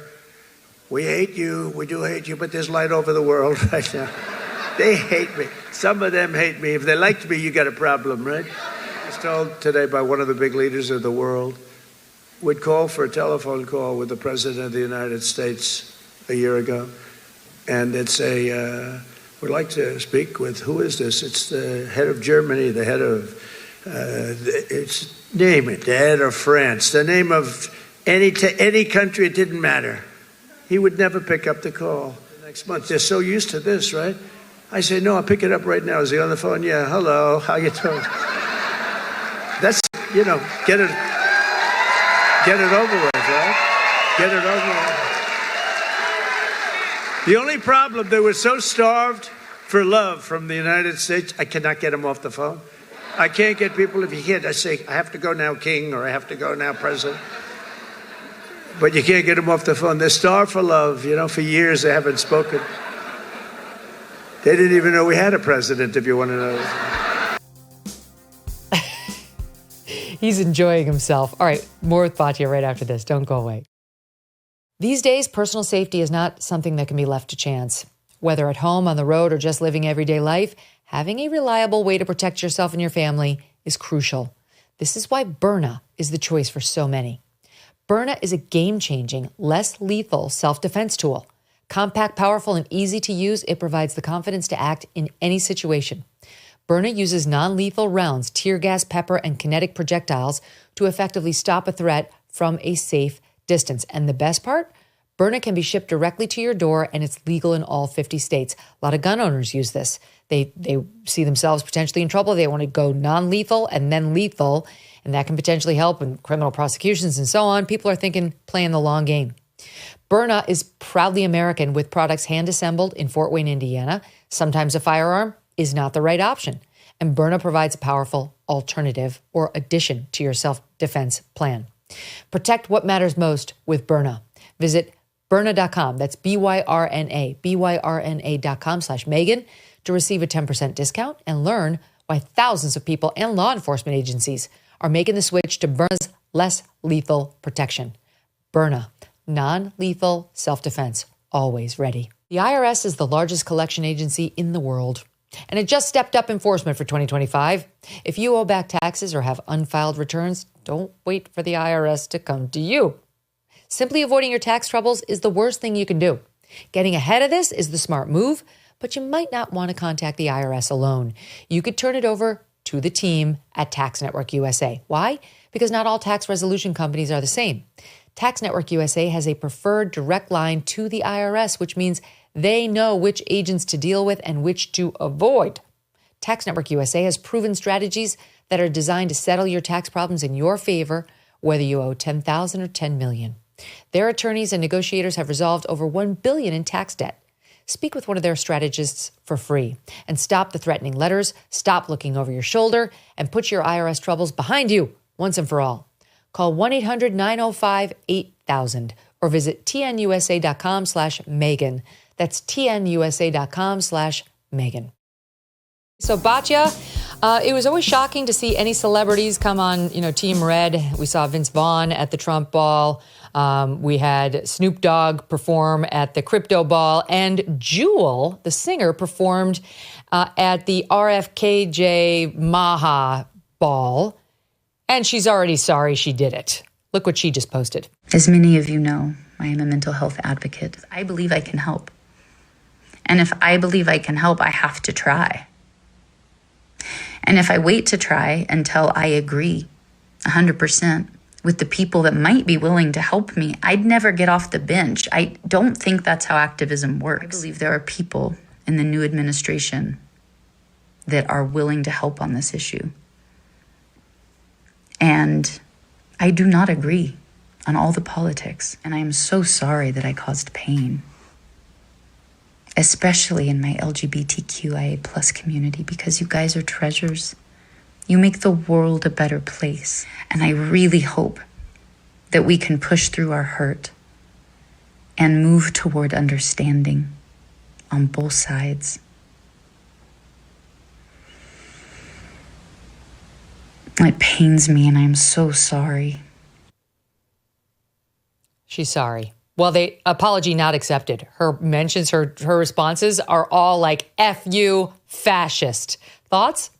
we hate you. We do hate you, but there's light over the world right now. They hate me. Some of them hate me. If they liked me, you got a problem, right? I was told today by one of the big leaders of the world, would call for a telephone call with the President of the United States a year ago. And they'd say, we'd like to speak with, who is this? It's the head of Germany, the head of, name it, the head of France, the name of any country, it didn't matter. He would never pick up the call. The next month, they're so used to this, right? I say, no, I'll pick it up right now. Is he on the phone? Yeah, hello, how you doing? That's, get it over with, right? Get it over with. The only problem, they were so starved for love from the United States, I cannot get them off the phone. I can't get people, if you can't, I say, I have to go now, King, or I have to go now, President. But you can't get them off the phone. They're starved for love. For years they haven't spoken. They didn't even know we had a president, if you want to know. He's enjoying himself. All right, more with Batya right after this. Don't go away. These days, personal safety is not something that can be left to chance. Whether at home, on the road, or just living everyday life, having a reliable way to protect yourself and your family is crucial. This is why Byrna is the choice for so many. Byrna is a game-changing, less lethal self-defense tool. Compact, powerful, and easy to use, it provides the confidence to act in any situation. Byrna uses non-lethal rounds, tear gas, pepper, and kinetic projectiles to effectively stop a threat from a safe distance. And the best part? Byrna can be shipped directly to your door, and it's legal in all 50 states. A lot of gun owners use this. They see themselves potentially in trouble. They want to go non-lethal and then lethal, and that can potentially help in criminal prosecutions and so on. People are thinking, playing the long game. Byrna is proudly American, with products hand-assembled in Fort Wayne, Indiana. Sometimes a firearm is not the right option, and Byrna provides a powerful alternative or addition to your self-defense plan. Protect what matters most with Byrna. Visit Byrna.com. That's BYRNA, BYRNA.com/Megyn to receive a 10% discount and learn why thousands of people and law enforcement agencies are making the switch to Byrna's less lethal protection. Byrna, non-lethal self-defense, always ready. The IRS is the largest collection agency in the world, and it just stepped up enforcement for 2025. If you owe back taxes or have unfiled returns, don't wait for the IRS to come to you. Simply avoiding your tax troubles is the worst thing you can do. Getting ahead of this is the smart move, but you might not want to contact the IRS alone. You could turn it over to the team at Tax Network USA. Why? Because not all tax resolution companies are the same. Tax Network USA has a preferred direct line to the IRS, which means they know which agents to deal with and which to avoid. Tax Network USA has proven strategies that are designed to settle your tax problems in your favor, whether you owe $10,000 or $10 million. Their attorneys and negotiators have resolved over $1 billion in tax debt. speak with one of their strategists for free and stop the threatening letters, stop looking over your shoulder, and put your IRS troubles behind you once and for all. Call 1-800-905-8000 or visit tnusa.com/Megyn. That's tnusa.com/Megyn. So Batya, it was always shocking to see any celebrities come on, Team Red. We saw Vince Vaughn at the Trump ball. We had Snoop Dogg perform at the crypto ball, and Jewel, the singer, performed at the RFKJ Maha ball. And she's already sorry she did it. Look what she just posted. As many of you know, I am a mental health advocate. I believe I can help. And if I believe I can help, I have to try. And if I wait to try until I agree 100% with the people that might be willing to help me, I'd never get off the bench. I don't think that's how activism works. I believe there are people in the new administration that are willing to help on this issue. And I do not agree on all the politics. And I am so sorry that I caused pain, especially in my LGBTQIA plus community, because you guys are treasures. You make the world a better place. And I really hope that we can push through our hurt and move toward understanding on both sides. It pains me, and I'm so sorry. She's sorry. Well, the apology not accepted. Her mentions, her responses are all like, F you, fascist. Thoughts?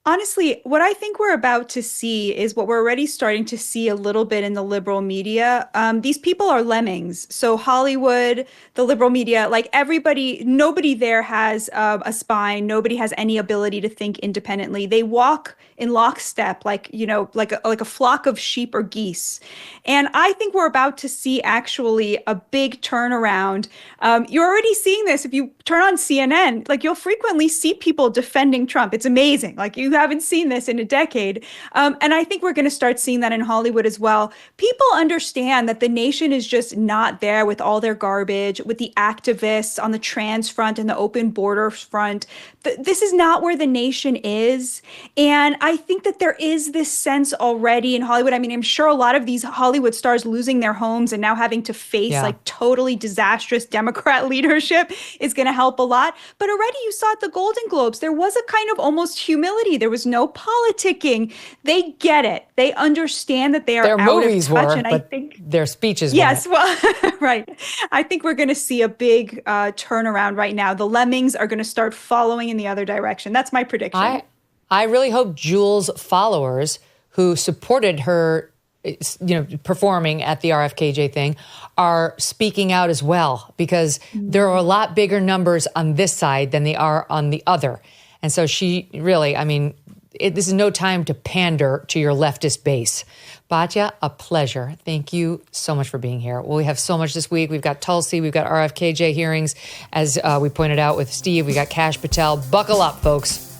Honestly, what I think we're about to see is what we're already starting to see a little bit in the liberal media. These people are lemmings. So Hollywood, the liberal media, like everybody, nobody there has a spine. Nobody has any ability to think independently. They walk in lockstep, like a flock of sheep or geese. And I think we're about to see actually a big turnaround. You're already seeing this. If you turn on CNN, like you'll frequently see people defending Trump. It's amazing. Like you haven't seen this in a decade. And I think we're going to start seeing that in Hollywood as well. People understand that the nation is just not there with all their garbage, with the activists on the trans front and the open border front. This is not where the nation is. And I think that there is this sense already in Hollywood. I mean, I'm sure a lot of these Hollywood stars losing their homes and now having to face like totally disastrous Democrat leadership is going to help a lot. But already you saw at the Golden Globes, there was a kind of almost humility. There was no politicking. They get it. They understand that they are their out movies of touch. were, And but I think their speeches yes, weren't. well, right. I think we're going to see a big turnaround right now. The lemmings are going to start following in the other direction. That's my prediction. I really hope Jewel's followers who supported her, performing at the RFKJ thing are speaking out as well, because there are a lot bigger numbers on this side than they are on the other. And so she really, this is no time to pander to your leftist base. Batya, a pleasure. Thank you so much for being here. Well, we have so much this week. We've got Tulsi. We've got RFKJ hearings. As we pointed out with Steve, we got Kash Patel. Buckle up, folks.